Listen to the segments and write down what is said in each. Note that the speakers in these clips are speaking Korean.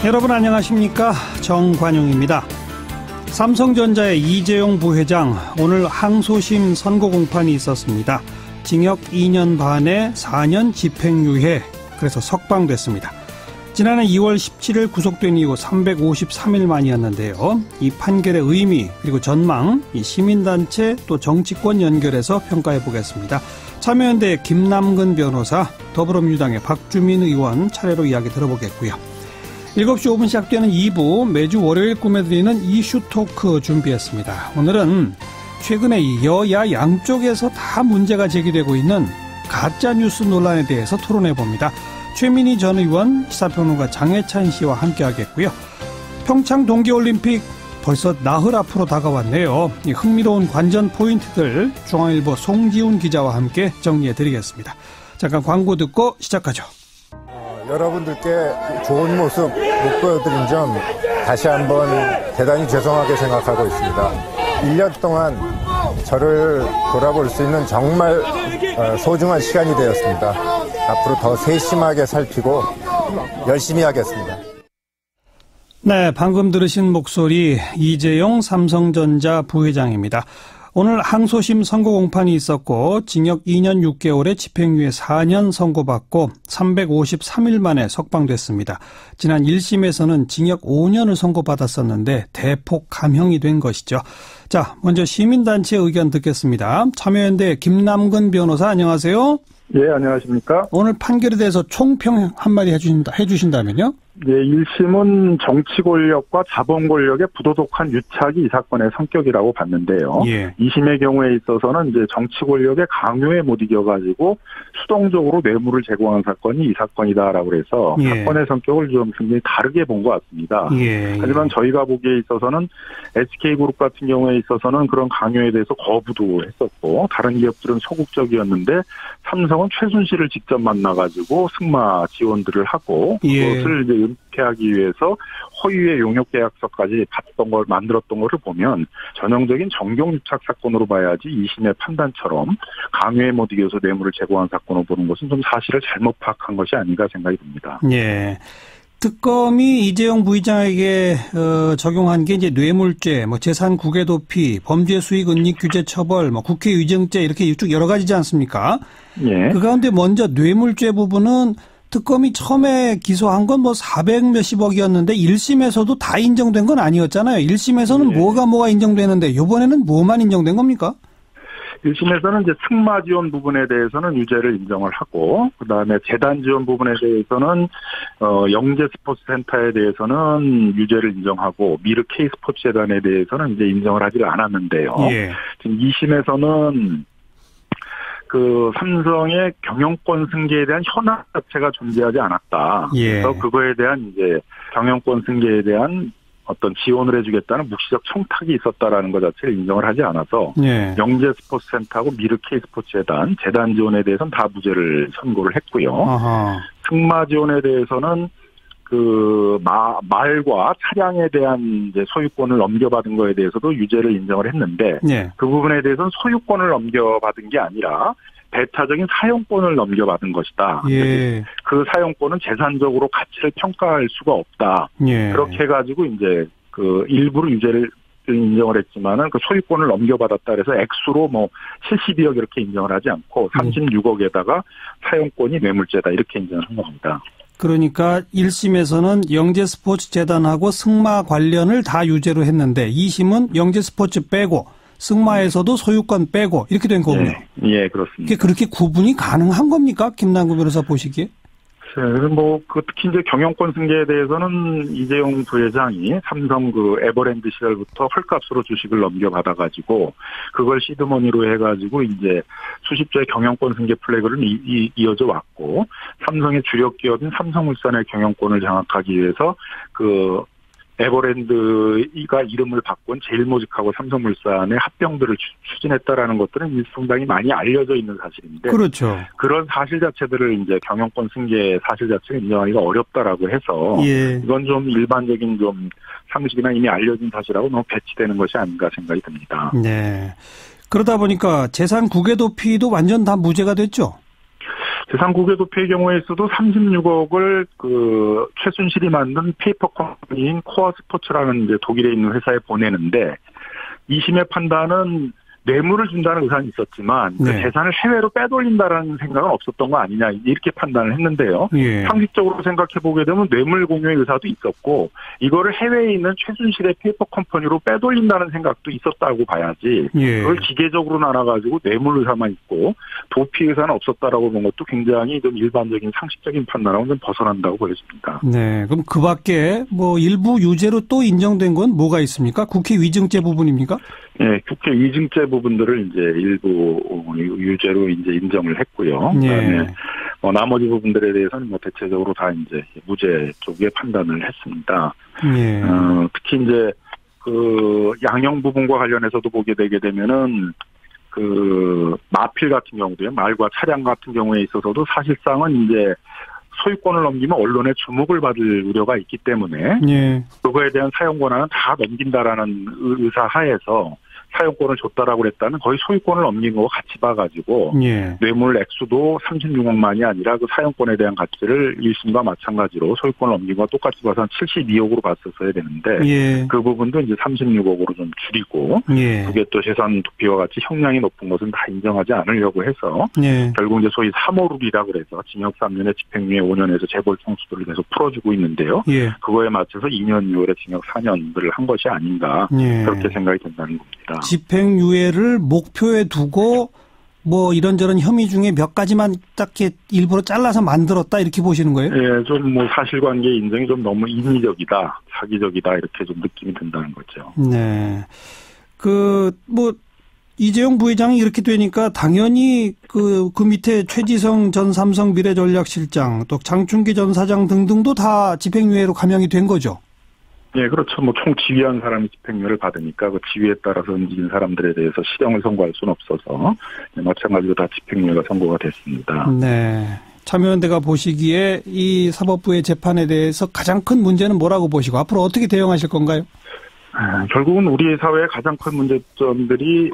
여러분 안녕하십니까? 정관용입니다. 삼성전자의 이재용 부회장, 오늘 항소심 선고 공판이 있었습니다. 징역 2년 반에 4년 집행유예, 그래서 석방됐습니다. 지난해 2월 17일 구속된 이후 353일 만이었는데요. 이 판결의 의미 그리고 전망, 이 시민단체 또 정치권 연결해서 평가해 보겠습니다. 참여연대 김남근 변호사, 더불어민주당의 박주민 의원 차례로 이야기 들어보겠고요. 7시 5분 시작되는 2부, 매주 월요일 꾸며드리는 이슈 토크 준비했습니다. 오늘은 최근에 여야 양쪽에서 다 문제가 제기되고 있는 가짜뉴스 논란에 대해서 토론해봅니다. 최민희 전 의원, 시사평론가 장혜찬 씨와 함께하겠고요. 평창 동계올림픽 벌써 나흘 앞으로 다가왔네요. 이 흥미로운 관전 포인트들 중앙일보 송지훈 기자와 함께 정리해드리겠습니다. 잠깐 광고 듣고 시작하죠. 여러분들께 좋은 모습 못 보여드린 점 다시 한번 대단히 죄송하게 생각하고 있습니다. 1년 동안 저를 돌아볼 수 있는 정말 소중한 시간이 되었습니다. 앞으로 더 세심하게 살피고 열심히 하겠습니다. 네, 방금 들으신 목소리 이재용 삼성전자 부회장입니다. 오늘 항소심 선고 공판이 있었고 징역 2년 6개월에 집행유예 4년 선고받고 353일 만에 석방됐습니다. 지난 1심에서는 징역 5년을 선고받았었는데 대폭 감형이 된 것이죠. 자, 먼저 시민단체 의견 듣겠습니다. 참여연대 김남근 변호사, 안녕하세요. 예, 안녕하십니까. 오늘 판결에 대해서 총평 한마디 해주신다면요? 예, 1심은 정치 권력과 자본 권력의 부도덕한 유착이 이 사건의 성격이라고 봤는데요. 예. 2심의 경우에 있어서는 이제 정치 권력의 강요에 못 이겨가지고 수동적으로 뇌물을 제공한 사건이 이 사건이다라고 해서 예. 사건의 성격을 좀 굉장히 다르게 본 것 같습니다. 예. 하지만 저희가 보기에 있어서는 SK그룹 같은 경우에 있어서는 그런 강요에 대해서 거부도 했었고 다른 기업들은 소극적이었는데 삼성은 최순실을 직접 만나가지고 승마 지원들을 하고 그것을 이제 은폐하기 위해서 허위의 용역계약서까지 만들었던 거를 보면 전형적인 정경유착 사건으로 봐야지 2심의 판단처럼 강요에 못 이겨서 뇌물을 제공한 사건으로 보는 것은 좀 사실을 잘못 파악한 것이 아닌가 생각이 듭니다. 예. 특검이 이재용 부회장에게 적용한 게 이제 뇌물죄, 재산 국외 도피, 범죄 수익 은닉 규제 처벌, 국회의정죄 이렇게 쭉 여러 가지지 않습니까? 예. 그 가운데 먼저 뇌물죄 부분은 특검이 처음에 기소한 건 400 몇십억이었는데 1심에서도 다 인정된 건 아니었잖아요. 1심에서는 예. 뭐가 인정되는데 이번에는 뭐만 인정된 겁니까? 1심에서는 이제 승마 지원 부분에 대해서는 유죄를 인정을 하고, 그 다음에 재단 지원 부분에 대해서는, 영재 스포츠 센터에 대해서는 유죄를 인정하고, 미르 K 스포츠 재단에 대해서는 이제 인정을 하지 않았는데요. 예. 지금 2심에서는 그 삼성의 경영권 승계에 대한 현황 자체가 존재하지 않았다. 예. 그래서 그거에 대한 이제 경영권 승계에 대한 어떤 지원을 해주겠다는 묵시적 청탁이 있었다라는 것 자체를 인정을 하지 않아서 예. 영재 스포츠센터하고 미르 K 스포츠 재단 지원에 대해서는 다 무죄를 선고를 했고요. 아하. 승마 지원에 대해서는 그 말과 차량에 대한 이제 소유권을 넘겨받은 거에 대해서도 유죄를 인정을 했는데 예. 그 부분에 대해서는 소유권을 넘겨받은 게 아니라 배타적인 사용권을 넘겨받은 것이다. 예. 그 사용권은 재산적으로 가치를 평가할 수가 없다. 예. 그렇게 해가지고 이제 그 일부러 유죄를 인정을 했지만은 그 소유권을 넘겨받았다 그래서 액수로 72억 이렇게 인정을 하지 않고 36억에다가 사용권이 뇌물죄다 이렇게 인정을 한 겁니다. 그러니까 1심에서는 영재 스포츠 재단하고 승마 관련을 다 유죄로 했는데 2심은 영재 스포츠 빼고 승마에서도 소유권 빼고 이렇게 된 거군요. 예, 그렇습니다. 이게 그렇게 구분이 가능한 겁니까? 김남근 변호사 보시기에? 그래서 특히 이제 경영권 승계에 대해서는 이재용 부회장이 삼성 그 에버랜드 시절부터 헐값으로 주식을 넘겨받아가지고 그걸 시드머니로 해가지고 이제 수십조의 경영권 승계 플래그를 이어져 왔고 삼성의 주력 기업인 삼성물산의 경영권을 장악하기 위해서 그 에버랜드가 이름을 바꾼 제일모직하고 삼성물산의 합병들을 추진했다라는 것들은 상당히 많이 알려져 있는 사실인데, 그렇죠. 그런 사실 자체들을 이제 경영권 승계 사실 자체를 인정하기가 어렵다라고 해서 예. 이건 좀 일반적인 좀 상식이나 이미 알려진 사실하고 너무 배치되는 것이 아닌가 생각이 듭니다. 네. 그러다 보니까 재산 국외 도피도 완전 다 무죄가 됐죠. 제3국외 도피의 경우에 있어도 36억을 그 최순실이 만든 페이퍼 컴퍼니인 코어 스포츠라는 이제 독일에 있는 회사에 보내는데 2심의 판단은 뇌물을 준다는 의사는 있었지만 그 재산을 해외로 빼돌린다라는 생각은 없었던 거 아니냐 이렇게 판단을 했는데요. 상식적으로 생각해 보게 되면 뇌물 공유의 의사도 있었고 이거를 해외에 있는 최순실의 페이퍼 컴퍼니로 빼돌린다는 생각도 있었다고 봐야지 그걸 기계적으로 나눠가지고 뇌물 의사만 있고 도피 의사는 없었다라고 본 것도 굉장히 좀 일반적인 상식적인 판단하고는 좀 벗어난다고 보여집니다. 네, 그럼 그 밖에 뭐 일부 유죄로 또 인정된 건 뭐가 있습니까? 국회 위증죄 부분입니까? 네, 국회 위증죄 부분들을 이제 일부 유죄로 이제 인정을 했고요. 그다음에 나머지 부분들에 대해서는 뭐 대체적으로 다 이제 무죄 쪽에 판단을 했습니다. 특히 이제 그 양형 부분과 관련해서도 보게 되게 되면은 그 마필 같은 경우도요, 말과 차량 같은 경우에 있어서도 사실상은 이제 소유권을 넘기면 언론의 주목을 받을 우려가 있기 때문에 그거에 대한 사용 권한은 다 넘긴다라는 의사 하에서 사용권을 줬다라고 그랬다는 거의 소유권을 넘긴 거와 같이 봐가지고 뇌물 액수도 36억만이 아니라 그 사용권에 대한 가치를 1심과 마찬가지로 소유권을 넘긴 거와 똑같이 봐서 한 72억으로 봤었어야 되는데 그 부분도 이제 36억으로 좀 줄이고 그게 또 재산 도피와 같이 형량이 높은 것은 다 인정하지 않으려고 해서 결국 이제 소위 3호룰이라고 그래서 징역 3년에 집행유예 5년에서 재벌 총수들을 계속 풀어주고 있는데요. 그거에 맞춰서 2년 6월에 징역 4년들을 한 것이 아닌가 그렇게 생각이 된다는 겁니다. 집행유예를 목표에 두고 뭐 이런저런 혐의 중에 몇 가지만 딱 일부러 잘라서 만들었다 이렇게 보시는 거예요? 예, 좀 뭐 사실관계 인정이 좀 너무 인위적이다, 사기적이다 이렇게 좀 느낌이 든다는 거죠. 네, 그 뭐 이재용 부회장이 이렇게 되니까 당연히 그 밑에 최지성 전 삼성 미래전략실장 또 장충기 전 사장 등등도 다 집행유예로 감형이 된 거죠. 네, 그렇죠. 뭐 총 지휘한 사람이 집행유예를 받으니까 그 지휘에 따라서 움직인 사람들에 대해서 실형을 선고할 수는 없어서 마찬가지로 다 집행유예가 선고가 됐습니다. 네. 참여연대가 보시기에 이 사법부의 재판에 대해서 가장 큰 문제는 뭐라고 보시고 앞으로 어떻게 대응하실 건가요? 결국은 우리 사회의 가장 큰 문제점들이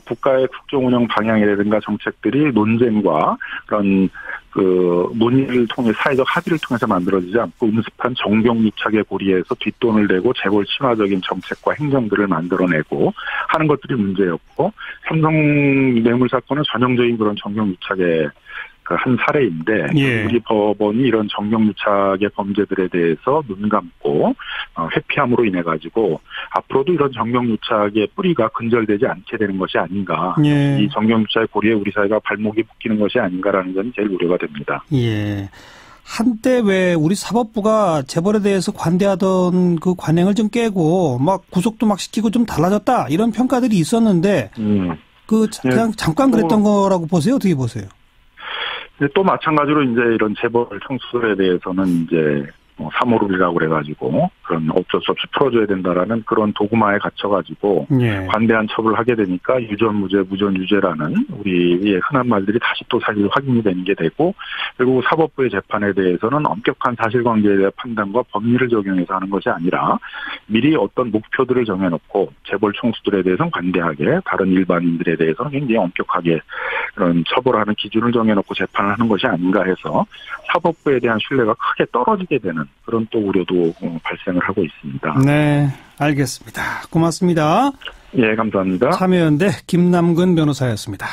국가의 국정운영 방향이라든가 정책들이 논쟁과 그런 그 논의를 통해 사회적 합의를 통해서 만들어지지 않고 음습한 정경유착의 고리에서 뒷돈을 대고 재벌 친화적인 정책과 행정들을 만들어내고 하는 것들이 문제였고 삼성 뇌물 사건은 전형적인 그런 정경유착의 한 사례인데 우리 법원이 이런 정경유착의 범죄들에 대해서 눈 감고 회피함으로 인해 가지고 앞으로도 이런 정경유착의 뿌리가 근절되지 않게 되는 것이 아닌가. 이 정경유착의 고리에 우리 사회가 발목이 묶이는 것이 아닌가라는 점이 제일 우려가 됩니다. 한때 왜 우리 사법부가 재벌에 대해서 관대하던 그 관행을 좀 깨고 막 구속도 막 시키고 좀 달라졌다 이런 평가들이 있었는데 그냥 잠깐 그랬던 거라고 보세요? 어떻게 보세요? 또 마찬가지로 이제 이런 재벌 총수들에 대해서는 이제 3호룰이라고 그래가지고 그런 어쩔 수 없이 풀어줘야 된다라는 그런 도구마에 갇혀가지고 관대한 처벌을 하게 되니까 유전무죄, 무전유죄라는 우리의 흔한 말들이 다시 또 사실 확인이 되는 게 되고 그리고 사법부의 재판에 대해서는 엄격한 사실관계에 대한 판단과 법리를 적용해서 하는 것이 아니라 미리 어떤 목표들을 정해놓고 재벌 총수들에 대해서는 관대하게 다른 일반인들에 대해서는 굉장히 엄격하게 그런 처벌하는 기준을 정해놓고 재판을 하는 것이 아닌가 해서 사법부에 대한 신뢰가 크게 떨어지게 되는 그런 또 우려도 발생을 하고 있습니다. 네, 알겠습니다. 고맙습니다. 예, 감사합니다. 참여연대 김남근 변호사였습니다.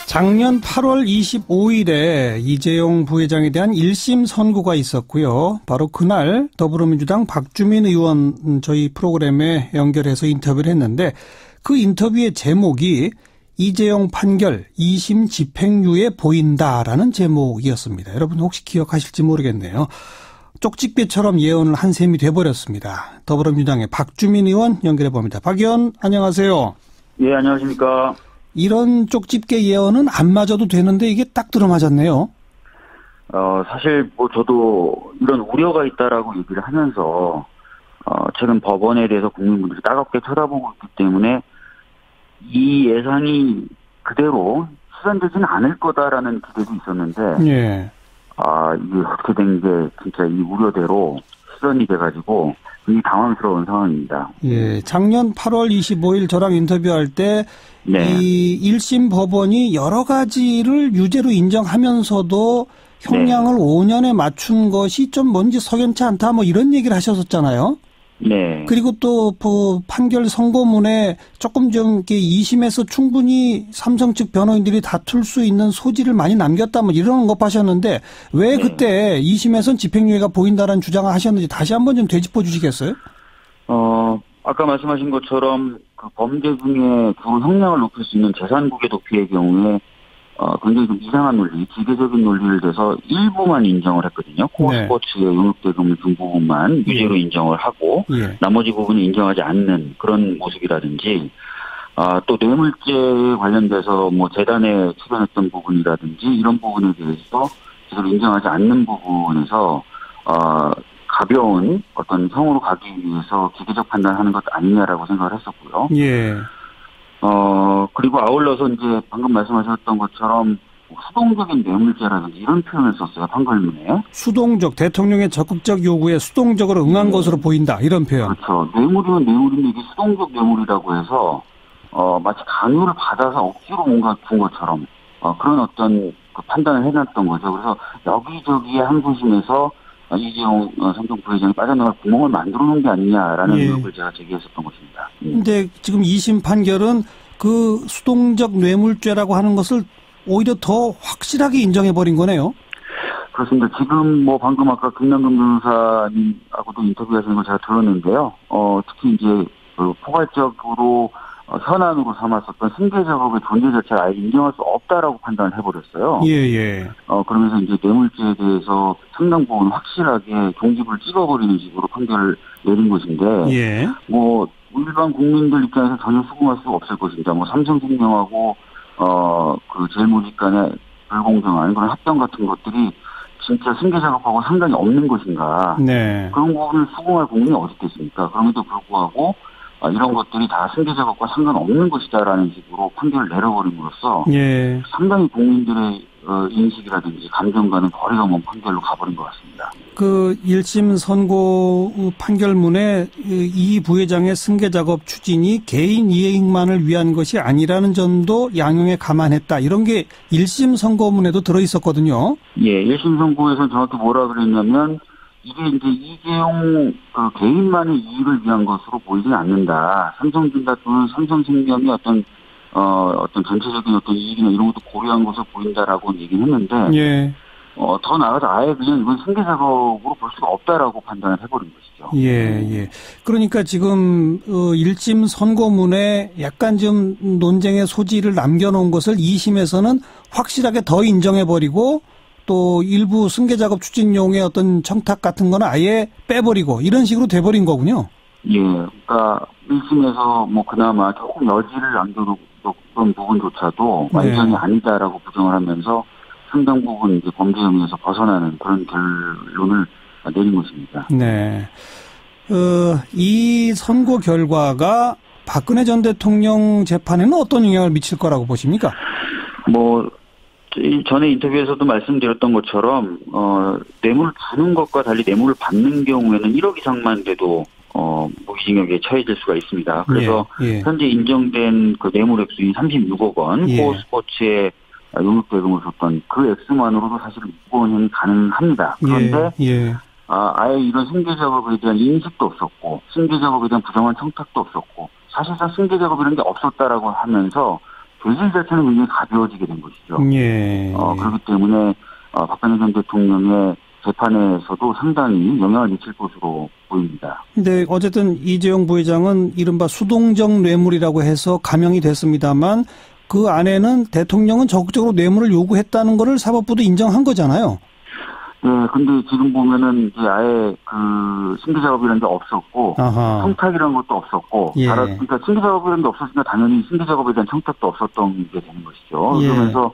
작년 8월 25일에 이재용 부회장에 대한 1심 선고가 있었고요. 바로 그날 더불어민주당 박주민 의원 저희 프로그램에 연결해서 인터뷰를 했는데 그 인터뷰의 제목이 이재용 판결 2심 집행유예 보인다라는 제목이었습니다. 여러분 혹시 기억하실지 모르겠네요. 쪽집게처럼 예언을 한 셈이 돼버렸습니다. 더불어민주당의 박주민 의원 연결해 봅니다. 박 의원 안녕하세요. 예, 안녕하십니까. 이런 쪽집게 예언은 안 맞아도 되는데 이게 딱 들어맞았네요. 사실 뭐 저도 이런 우려가 있다라고 얘기를 하면서 최근 법원에 대해서 국민분들이 따갑게 쳐다보고 있기 때문에 이 예상이 그대로 실현되지는 않을 거다라는 기대도 있었는데, 이게 어떻게 된 게 진짜 이 우려대로 실현이 돼가지고 굉장히 당황스러운 상황입니다. 예, 작년 8월 25일 저랑 인터뷰할 때 이 1심 법원이 여러 가지를 유죄로 인정하면서도 형량을 5년에 맞춘 것이 좀 뭔지 석연치 않다 뭐 이런 얘기를 하셨었잖아요. 네. 그리고 또 판결 선고문에 조금 좀 이렇게 2심에서 충분히 삼성 측 변호인들이 다툴 수 있는 소지를 많이 남겼다 뭐 이런 것 하셨는데 왜 그때 2심에선 집행유예가 보인다라는 주장을 하셨는지 다시 한번 좀 되짚어 주시겠어요? 아까 말씀하신 것처럼 그 범죄 중에 주 형량을 높일 수 있는 재산국의 도피의 경우에 굉장히 좀 이상한 논리, 기계적인 논리를 대서 일부만 인정을 했거든요. 코어 스포츠의 용역대금을 준 부분만 유죄로 인정을 하고 나머지 부분은 인정하지 않는 그런 모습이라든지 또 뇌물죄에 관련돼서 뭐 재단에 출연했던 부분이라든지 이런 부분에 대해서 제대로 인정하지 않는 부분에서 가벼운 어떤 형으로 가기 위해서 기계적 판단하는 것 아니냐라고 생각을 했었고요. 예. 그리고 아울러서 이제 방금 말씀하셨던 것처럼 수동적인 뇌물죄라든지 이런 표현을 썼어요, 판결문에. 수동적, 대통령의 적극적 요구에 수동적으로 응한 것으로 보인다, 이런 표현. 그렇죠. 뇌물이면 뇌물인데 이게 수동적 뇌물이라고 해서, 마치 강요를 받아서 억지로 뭔가 준 것처럼, 그런 어떤 그 판단을 해놨던 거죠. 그래서 여기저기에 항소심에서 이재용 삼성 부회장이 빠져나갈 구멍을 만들어 놓은 게 아니냐라는 의혹을 제가 제기했었던 것입니다. 근데 지금 2심 판결은 그 수동적 뇌물죄라고 하는 것을 오히려 더 확실하게 인정해버린 거네요. 그렇습니다. 지금 뭐 방금 아까 김남근 변호사님하고도 인터뷰하시는 걸 제가 들었는데요. 특히 이제 포괄적으로 현안으로 삼았었던 승계 작업의 존재 자체를 아예 인정할 수 없다라고 판단을 해버렸어요. 예. 그러면서 이제 뇌물죄에 대해서 상당 부분 확실하게 종지부를 찍어버리는 식으로 판결을 내린 것인데, 뭐 일반 국민들 입장에서 전혀 수긍할 수가 없을 것입니다. 뭐 삼성생명하고 그 제일모직 간의 불공정한 그런 합병 같은 것들이 진짜 승계 작업하고 상관이 없는 것인가? 그런 부분을 수긍할 국민이 어디 있겠습니까? 그럼에도 불구하고 이런 것들이 다 승계 작업과 상관없는 것이다라는 식으로 판결을 내려버림으로써 상당히 국민들의 인식이라든지 감정과는 거리가 먼 판결로 가버린 것 같습니다. 그 1심 선고 판결문에 이 부회장의 승계 작업 추진이 개인 이익만을 위한 것이 아니라는 점도 양형에 감안했다. 이런 게 1심 선고문에도 들어있었거든요. 예, 1심 선고에서 정확히 뭐라 그랬냐면 이게 이제 이재용 그 개인만의 이익을 위한 것으로 보이지는 않는다. 삼성전자 또는 삼성생명이 어떤 전체적인 어떤 이익이나 이런 것도 고려한 것으로 보인다라고 얘기는 했는데, 더 나아가서 아예 그냥 이건 승계 작업으로 볼 수가 없다라고 판단을 해버린 것이죠. 그러니까 지금 1심 선고문에 약간 좀 논쟁의 소지를 남겨놓은 것을 2심에서는 확실하게 더 인정해버리고 또 일부 승계 작업 추진용의 어떤 청탁 같은 거는 아예 빼버리고 이런 식으로 돼버린 거군요. 그러니까 1심에서 뭐 그나마 조금 여지를 남겨뒀던 부분조차도 완전히 아니다라고 부정을 하면서 상당 부분 이제 범죄 혐의에서 벗어나는 그런 결론을 내린 것입니다. 이 선고 결과가 박근혜 전 대통령 재판에는 어떤 영향을 미칠 거라고 보십니까? 전에 인터뷰에서도 말씀드렸던 것처럼 뇌물을 주는 것과 달리 뇌물을 받는 경우에는 1억 이상만 돼도 무기징역에 처해질 수가 있습니다. 그래서 현재 인정된 그 뇌물 액수인 36억 원, 코어스포츠에 용역대금을 줬던 그 액수만으로도 사실 무고형이 가능합니다. 그런데 아예 이런 승계 작업에 대한 인식도 없었고 승계 작업에 대한 부정한 청탁도 없었고 사실상 승계 작업이라는 게 없었다라고 하면서 죄질 자체는 굉장히 가벼워지게 된 것이죠. 그렇기 때문에 박근혜 전 대통령의 재판에서도 상당히 영향을 미칠 것으로 보입니다. 근데 어쨌든 이재용 부회장은 이른바 수동적 뇌물이라고 해서 감형이 됐습니다만 그 안에는 대통령은 적극적으로 뇌물을 요구했다는 거를 사법부도 인정한 거잖아요. 근데 지금 보면은 이제 아예 그 승계 작업이라는 게 없었고, 청탁이라는 것도 없었고, 그러니까 승계 작업이라는 게 없었으니까 당연히 승계 작업에 대한 청탁도 없었던 게 되는 것이죠. 그러면서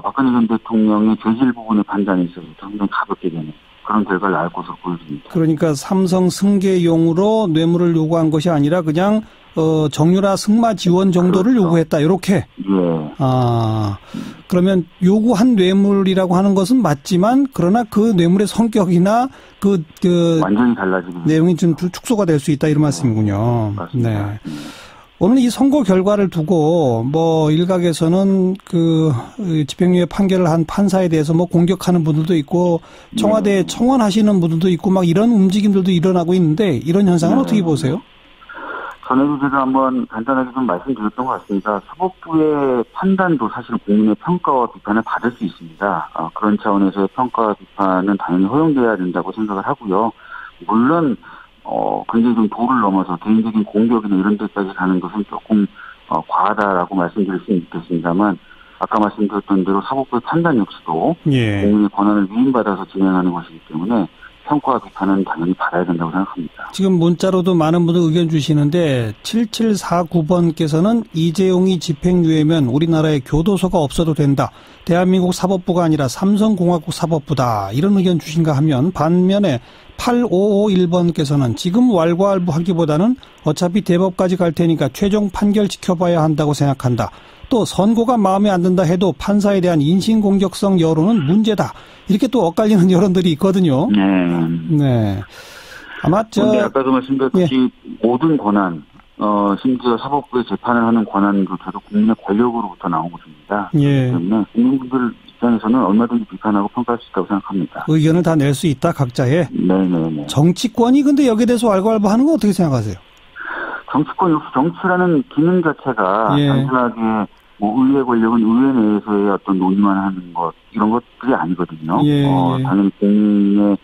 박근혜 전 대통령의 죄질 부분의 판단에 있어서 상당히 가볍게 되는 그런 결과를 낳을 것으로 보여집니다. 그러니까 삼성 승계용으로 뇌물을 요구한 것이 아니라 그냥 정유라 승마 지원 정도를 요구했다. 이렇게. 그러면 요구한 뇌물이라고 하는 것은 맞지만 그러나 그 뇌물의 성격이나 그 완전히 달라지는 내용이 좀 축소가 될 수 있다 이런 말씀이군요. 맞습니다. 네. 오늘 이 선고 결과를 두고 뭐 일각에서는 그 집행유예 판결을 한 판사에 대해서 뭐 공격하는 분들도 있고 청와대에 청원하시는 분들도 있고 막 이런 움직임들도 일어나고 있는데 이런 현상은 어떻게 보세요? 전에도 제가 한번 간단하게 좀 말씀드렸던 것 같습니다. 사법부의 판단도 사실 국민의 평가와 비판을 받을 수 있습니다. 그런 차원에서의 평가와 비판은 당연히 허용돼야 된다고 생각을 하고요. 물론 굉장히 좀 도를 넘어서 개인적인 공격이나 이런 데까지 가는 것은 조금 과하다라고 말씀드릴 수는 있겠습니다만 아까 말씀드렸던 대로 사법부의 판단 역시도 국민의 권한을 위임받아서 진행하는 것이기 때문에 평가와 비판은 당연히 받아야 된다고 생각합니다. 지금 문자로도 많은 분들 의견 주시는데 7749번께서는 이재용이 집행유예면 우리나라에 교도소가 없어도 된다. 대한민국 사법부가 아니라 삼성공화국 사법부다. 이런 의견 주신가 하면 반면에 8551번께서는 지금 왈가왈부하기보다는 어차피 대법까지 갈 테니까 최종 판결 지켜봐야 한다고 생각한다. 또 선고가 마음에 안 든다 해도 판사에 대한 인신공격성 여론은 문제다. 이렇게 또 엇갈리는 여론들이 있거든요. 네. 아마 그런데 아까도 말씀드렸듯이 모든 권한, 심지어 사법부의 재판을 하는 권한조차도 국민의 권력으로부터 나온 것입니다. 그렇기 때문에 국민분들 입장에서는 얼마든지 비판하고 평가할 수 있다고 생각합니다. 의견을 다 낼 수 있다, 각자의. 네네네. 정치권이 근데 여기에 대해서 왈가왈부하는 건 어떻게 생각하세요? 정치권 역시 정치라는 기능 자체가 단순하게 뭐 의회 권력은 의회 내에서의 어떤 논의만 하는 것 이런 것들이 아니거든요. 당연히 국민의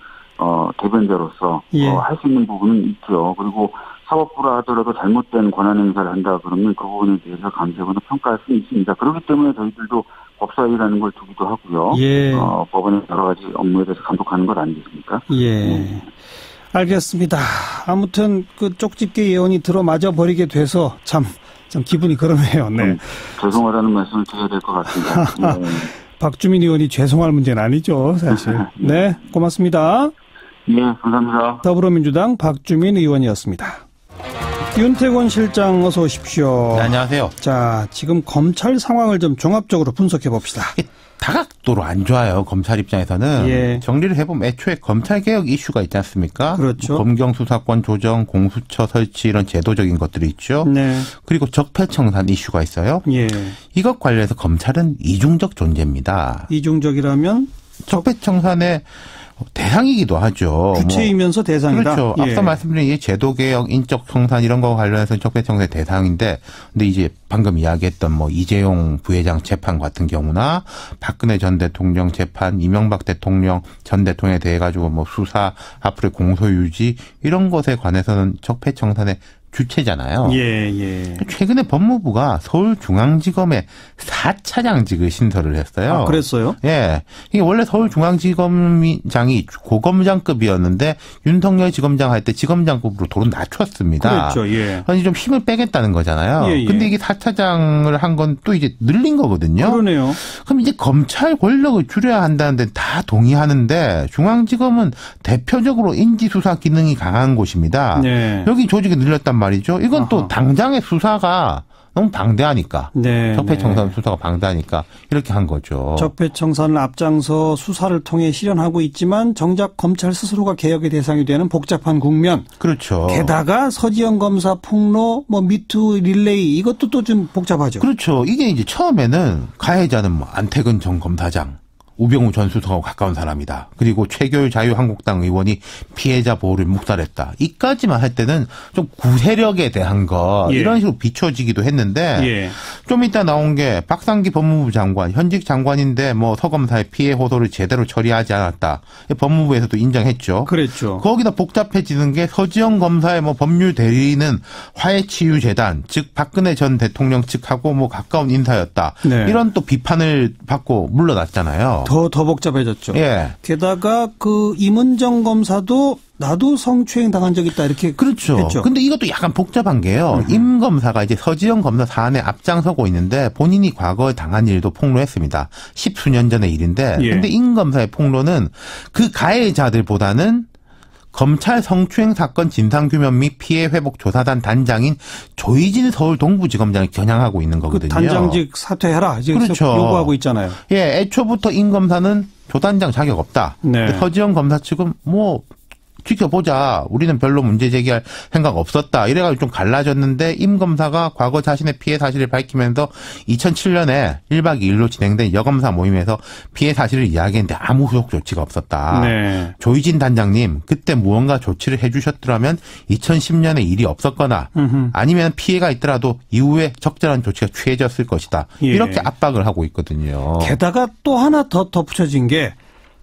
대변자로서 할 수 있는 부분은 있죠. 그리고 사법부라 하더라도 잘못된 권한 행사를 한다 그러면 그 부분에 대해서 감시하거나 평가할 수 있습니다. 그렇기 때문에 저희들도 법사위라는 걸 두기도 하고요. 법원의 여러 가지 업무에 대해서 감독하는 것 아니겠습니까? 알겠습니다. 아무튼 그 쪽집게 예언이 들어맞아 버리게 돼서 참 기분이 그러네요. 네. 죄송하다는 말씀을 드려야 될 것 같습니다. 박주민 의원이 죄송할 문제는 아니죠, 사실. 네, 고맙습니다. 감사합니다. 더불어민주당 박주민 의원이었습니다. 윤태권 실장 어서 오십시오. 네, 안녕하세요. 자, 지금 검찰 상황을 좀 종합적으로 분석해 봅시다. 다각도로 안 좋아요. 검찰 입장에서는. 정리를 해보면 애초에 검찰개혁 이슈가 있지 않습니까? 그렇죠. 검경 수사권 조정, 공수처 설치 이런 제도적인 것들이 있죠. 그리고 적폐청산 이슈가 있어요. 이것 관련해서 검찰은 이중적 존재입니다. 이중적이라면? 적폐청산의 대상이기도 하죠. 주체이면서 대상이다. 그렇죠. 앞서 말씀드린 이 제도개혁, 인적 청산 이런 거 관련해서 적폐청산의 대상인데, 근데 이제 방금 이야기했던 뭐 이재용 부회장 재판 같은 경우나 박근혜 전 대통령 재판, 이명박 대통령 전 대통령에 대해 가지고 뭐 수사, 앞으로의 공소유지 이런 것에 관해서는 적폐청산의 주체잖아요. 최근에 법무부가 서울중앙지검의 4차장직을 신설을 했어요. 그랬어요? 이게 원래 서울중앙지검장이 고검장급이었는데 윤석열 지검장 할 때 지검장급으로 도로 낮췄습니다. 그렇죠. 아니 좀 힘을 빼겠다는 거잖아요. 근데 이게 4차장을 한 건 또 이제 늘린 거거든요. 그러네요. 그럼 이제 검찰 권력을 줄여야 한다는 데 다 동의하는데 중앙지검은 대표적으로 인지수사 기능이 강한 곳입니다. 여기 조직이 늘렸단 말이죠. 이건 또 당장의 수사가 너무 방대하니까. 적폐청산 수사가 방대하니까 이렇게 한 거죠. 적폐청산을 앞장서 수사를 통해 실현하고 있지만 정작 검찰 스스로가 개혁의 대상이 되는 복잡한 국면. 그렇죠. 게다가 서지영 검사 폭로, 뭐 미투 릴레이 이것도 또 좀 복잡하죠. 그렇죠. 이게 이제 처음에는 가해자는 뭐 안태근 전 검사장, 우병우 전 수석하고 가까운 사람이다. 그리고 최교일 자유한국당 의원이 피해자 보호를 묵살했다. 이까지만 할 때는 좀 구세력에 대한 거 이런 식으로 비춰지기도 했는데 좀 이따 나온 게 박상기 법무부 장관, 현직 장관인데 뭐 서검사의 피해 호소를 제대로 처리하지 않았다. 법무부에서도 인정했죠. 그랬죠. 거기다 복잡해지는 게 서지영 검사의 뭐 법률 대리인은 화해치유재단, 즉 박근혜 전 대통령 측하고 뭐 가까운 인사였다. 이런 또 비판을 받고 물러났잖아요. 더 복잡해졌죠. 게다가 그 임은정 검사도 나도 성추행 당한 적 있다 이렇게 그렇죠. 했죠. 근데 이것도 약간 복잡한 게요. 임 검사가 이제 서지영 검사 사안에 앞장서고 있는데 본인이 과거에 당한 일도 폭로했습니다. 10수년 전의 일인데 근데 임 검사의 폭로는 그 가해자들보다는 검찰 성추행 사건 진상규명 및 피해회복조사단 단장인 조희진 서울 동부지검장이 겨냥하고 있는 거거든요. 그 단장직 사퇴해라. 지금 그렇죠. 요구하고 있잖아요. 예, 애초부터 임 검사는 조단장 자격 없다. 네. 서지영 검사 측은 뭐 지켜보자. 우리는 별로 문제 제기할 생각 없었다. 이래가지고 좀 갈라졌는데 임 검사가 과거 자신의 피해 사실을 밝히면서 2007년에 1박 2일로 진행된 여검사 모임에서 피해 사실을 이야기했는데 아무 후속 조치가 없었다. 네. 조희진 단장님 그때 무언가 조치를 해주셨더라면 2010년에 일이 없었거나 아니면 피해가 있더라도 이후에 적절한 조치가 취해졌을 것이다. 예. 이렇게 압박을 하고 있거든요. 게다가 또 하나 더 덧붙여진 게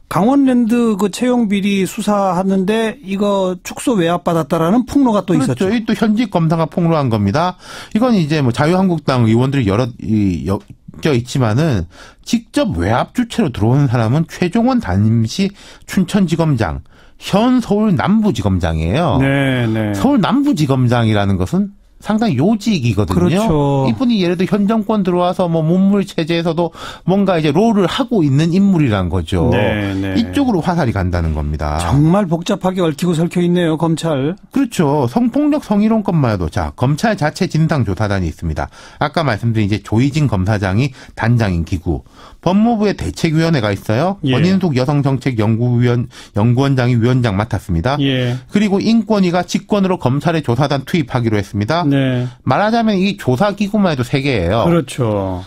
강원랜드 그 채용 비리 수사하는데 이거 축소 외압 받았다라는 폭로가 또 있었죠. 그렇죠. 이 또 현직 검사가 폭로한 겁니다. 이건 이제 뭐 자유한국당 의원들이 여러 엮여 있지만은 직접 외압 주체로 들어오는 사람은 최종원 당시 춘천지검장, 현 서울 남부지검장이에요. 네, 네. 서울 남부지검장이라는 것은 상당히 요직이거든요. 그렇죠. 이분이 예를 들어 현 정권 들어와서 뭐 문물 체제에서도 뭔가 이제 롤을 하고 있는 인물이란 거죠. 네, 네. 이쪽으로 화살이 간다는 겁니다. 정말 복잡하게 얽히고 설켜 있네요, 검찰. 그렇죠. 성폭력 성희롱건만 해도 자 검찰 자체 진상조사단이 있습니다. 아까 말씀드린 이제 조희진 검사장이 단장인 기구, 법무부의 대책위원회가 있어요. 예. 권인숙 여성정책연구원장이 위원장 맡았습니다. 예. 그리고 인권위가 직권으로 검찰의 조사단 투입하기로 했습니다. 네. 말하자면 이 조사기구만 해도 3개예요. 그렇죠.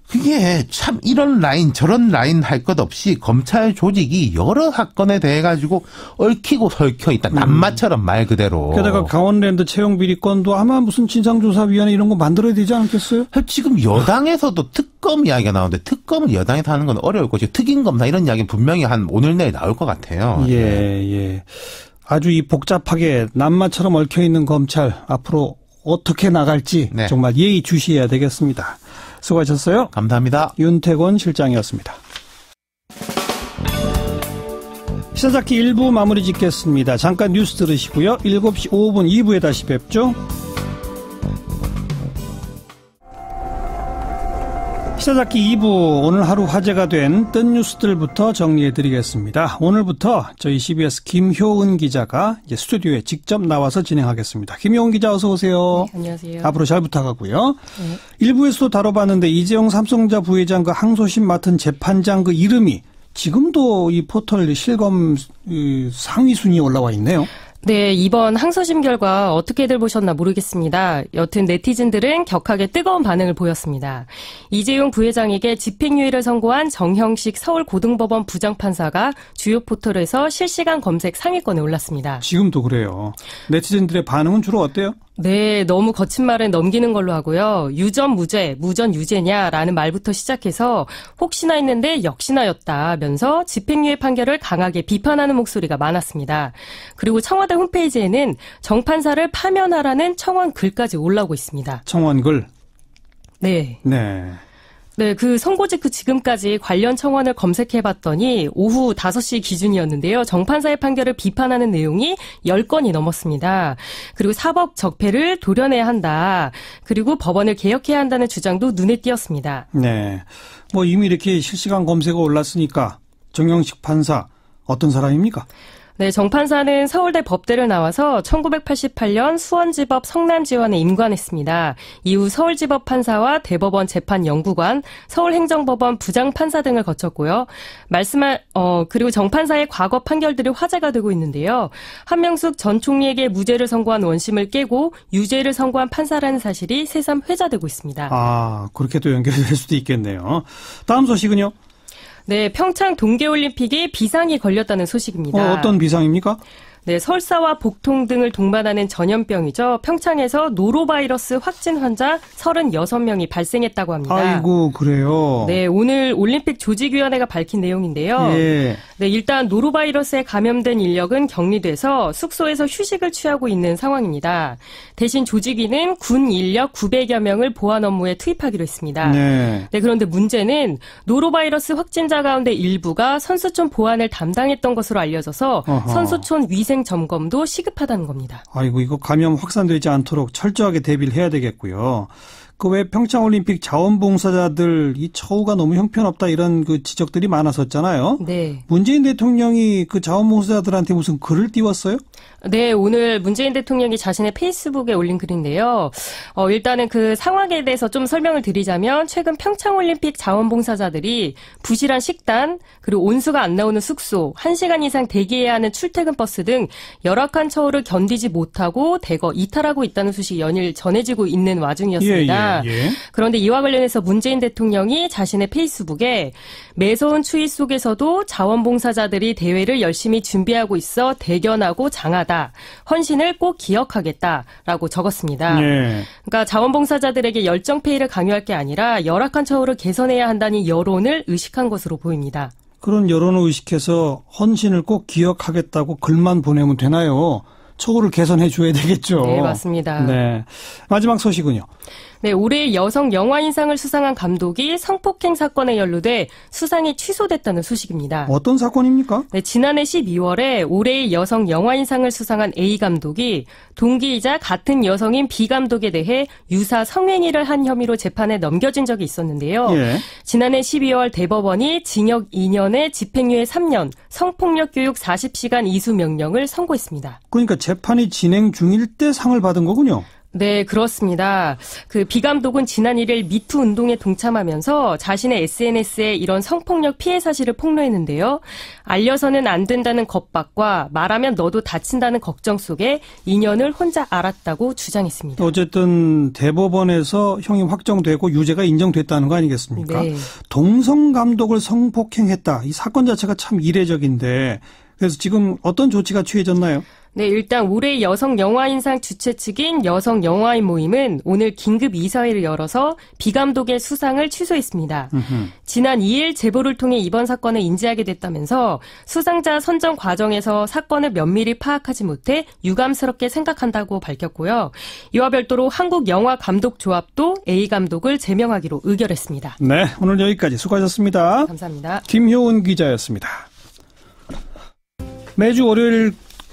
그게 참 이런 라인 저런 라인 할 것 없이 검찰 조직이 여러 사건에 대해 가지고 얽히고 설켜 있다. 남마처럼 말 그대로. 게다가 강원랜드 채용 비리건도 아마 무슨 진상조사위원회 이런 거 만들어야 되지 않겠어요? 지금 여당에서도 특검 이야기가 나오는데 특검을 여당에서 하는 건 어려울 것이고 특임검사 이런 이야기는 분명히 한 오늘 내에 나올 것 같아요. 예, 예. 아주 이 복잡하게 남마처럼 얽혀 있는 검찰 앞으로 어떻게 나갈지 네. 정말 예의 주시해야 되겠습니다. 수고하셨어요. 감사합니다. 윤태곤 실장이었습니다. 시사잡기 1부 마무리 짓겠습니다. 잠깐 뉴스 들으시고요. 7시 5분 2부에 다시 뵙죠. 시사잡기 2부 오늘 하루 화제가 된 뜬 뉴스들부터 정리해드리겠습니다. 오늘부터 저희 CBS 김효은 기자가 이제 스튜디오에 직접 나와서 진행하겠습니다. 김효은 기자 어서 오세요. 네, 안녕하세요. 앞으로 잘 부탁하고요. 네. 일부에서도 다뤄봤는데 이재용 삼성전자 부회장 그 항소심 맡은 재판장 그 이름이 지금도 이 포털 실검 상위 순위에 올라와 있네요. 네, 이번 항소심 결과 어떻게들 보셨나 모르겠습니다. 여튼 네티즌들은 격하게 뜨거운 반응을 보였습니다. 이재용 부회장에게 집행유예를 선고한 정형식 서울고등법원 부장판사가 주요 포털에서 실시간 검색 상위권에 올랐습니다. 지금도 그래요. 네티즌들의 반응은 주로 어때요? 네, 너무 거친 말은 넘기는 걸로 하고요. 유전 무죄, 무전 유죄냐라는 말부터 시작해서 혹시나 했는데 역시나였다면서 집행유예 판결을 강하게 비판하는 목소리가 많았습니다. 그리고 청와대 홈페이지에는 정판사를 파면하라는 청원 글까지 올라오고 있습니다. 청원 글. 네. 네. 네, 그 선고 직후 지금까지 관련 청원을 검색해봤더니 오후 5시 기준이었는데요. 정판사의 판결을 비판하는 내용이 10건이 넘었습니다. 그리고 사법 적폐를 도려내야 한다. 그리고 법원을 개혁해야 한다는 주장도 눈에 띄었습니다. 네. 뭐 이미 이렇게 실시간 검색어 올랐으니까 정형식 판사 어떤 사람입니까? 네, 정판사는 서울대 법대를 나와서 1988년 수원지법 성남지원에 임관했습니다. 이후 서울지법 판사와 대법원 재판연구관, 서울행정법원 부장판사 등을 거쳤고요. 그리고 정판사의 과거 판결들이 화제가 되고 있는데요. 한명숙 전 총리에게 무죄를 선고한 원심을 깨고 유죄를 선고한 판사라는 사실이 새삼 회자되고 있습니다. 아, 그렇게 또 연결될 수도 있겠네요. 다음 소식은요? 네, 평창 동계올림픽이 비상이 걸렸다는 소식입니다. 어떤 비상입니까? 네, 설사와 복통 등을 동반하는 전염병이죠. 평창에서 노로바이러스 확진 환자 36명이 발생했다고 합니다. 아이고, 그래요? 네, 오늘 올림픽 조직위원회가 밝힌 내용인데요. 예. 네, 일단 노로바이러스에 감염된 인력은 격리돼서 숙소에서 휴식을 취하고 있는 상황입니다. 대신 조직위는 군 인력 900여 명을 보안 업무에 투입하기로 했습니다. 네. 네, 그런데 문제는 노로바이러스 확진자 가운데 일부가 선수촌 보안을 담당했던 것으로 알려져서 어허. 선수촌 위생 점검도 시급하다는 겁니다. 아이고, 이거 감염 확산되지 않도록 철저하게 대비를 해야 되겠고요. 그 왜 평창올림픽 자원봉사자들 이 처우가 너무 형편없다 이런 그 지적들이 많았었잖아요. 네. 문재인 대통령이 그 자원봉사자들한테 무슨 글을 띄웠어요? 네, 오늘 문재인 대통령이 자신의 페이스북에 올린 글인데요. 일단은 그 상황에 대해서 좀 설명을 드리자면 최근 평창올림픽 자원봉사자들이 부실한 식단, 그리고 온수가 안 나오는 숙소, 1시간 이상 대기해야 하는 출퇴근 버스 등 열악한 처우를 견디지 못하고 대거 이탈하고 있다는 소식이 연일 전해지고 있는 와중이었습니다. 예. 그런데 이와 관련해서 문재인 대통령이 자신의 페이스북에 매서운 추위 속에서도 자원봉사자들이 대회를 열심히 준비하고 있어 대견하고 장하다. 헌신을 꼭 기억하겠다라고 적었습니다. 예. 그러니까 자원봉사자들에게 열정페이를 강요할 게 아니라 열악한 처우를 개선해야 한다는 여론을 의식한 것으로 보입니다. 그런 여론을 의식해서 헌신을 꼭 기억하겠다고 글만 보내면 되나요? 처우를 개선해 줘야 되겠죠. 네, 맞습니다. 네. 마지막 소식은요. 네, 올해 여성 영화인상을 수상한 감독이 성폭행 사건에 연루돼 수상이 취소됐다는 소식입니다. 어떤 사건입니까? 네, 지난해 12월에 올해의 여성 영화인상을 수상한 A 감독이 동기이자 같은 여성인 B 감독에 대해 유사 성행위를 한 혐의로 재판에 넘겨진 적이 있었는데요. 예. 지난해 12월 대법원이 징역 2년에 집행유예 3년, 성폭력 교육 40시간 이수 명령을 선고했습니다. 그러니까 재판이 진행 중일 때 상을 받은 거군요. 네, 그렇습니다. 그 비 감독은 지난 1일 미투 운동에 동참하면서 자신의 SNS에 이런 성폭력 피해 사실을 폭로했는데요. 알려서는 안 된다는 겁박과 말하면 너도 다친다는 걱정 속에 2년을 혼자 앓았다고 주장했습니다. 어쨌든 대법원에서 형이 확정되고 유죄가 인정됐다는 거 아니겠습니까? 네. 동성 감독을 성폭행했다. 이 사건 자체가 참 이례적인데 그래서 지금 어떤 조치가 취해졌나요? 네, 일단 올해 여성 영화인상 주최 측인 여성 영화인 모임은 오늘 긴급 이사회를 열어서 비 감독의 수상을 취소했습니다. 지난 2일 제보를 통해 이번 사건을 인지하게 됐다면서 수상자 선정 과정에서 사건을 면밀히 파악하지 못해 유감스럽게 생각한다고 밝혔고요. 이와 별도로 한국영화감독조합도 A 감독을 제명하기로 의결했습니다. 네, 오늘 여기까지 수고하셨습니다. 감사합니다. 김효은 기자였습니다. 매주 월요일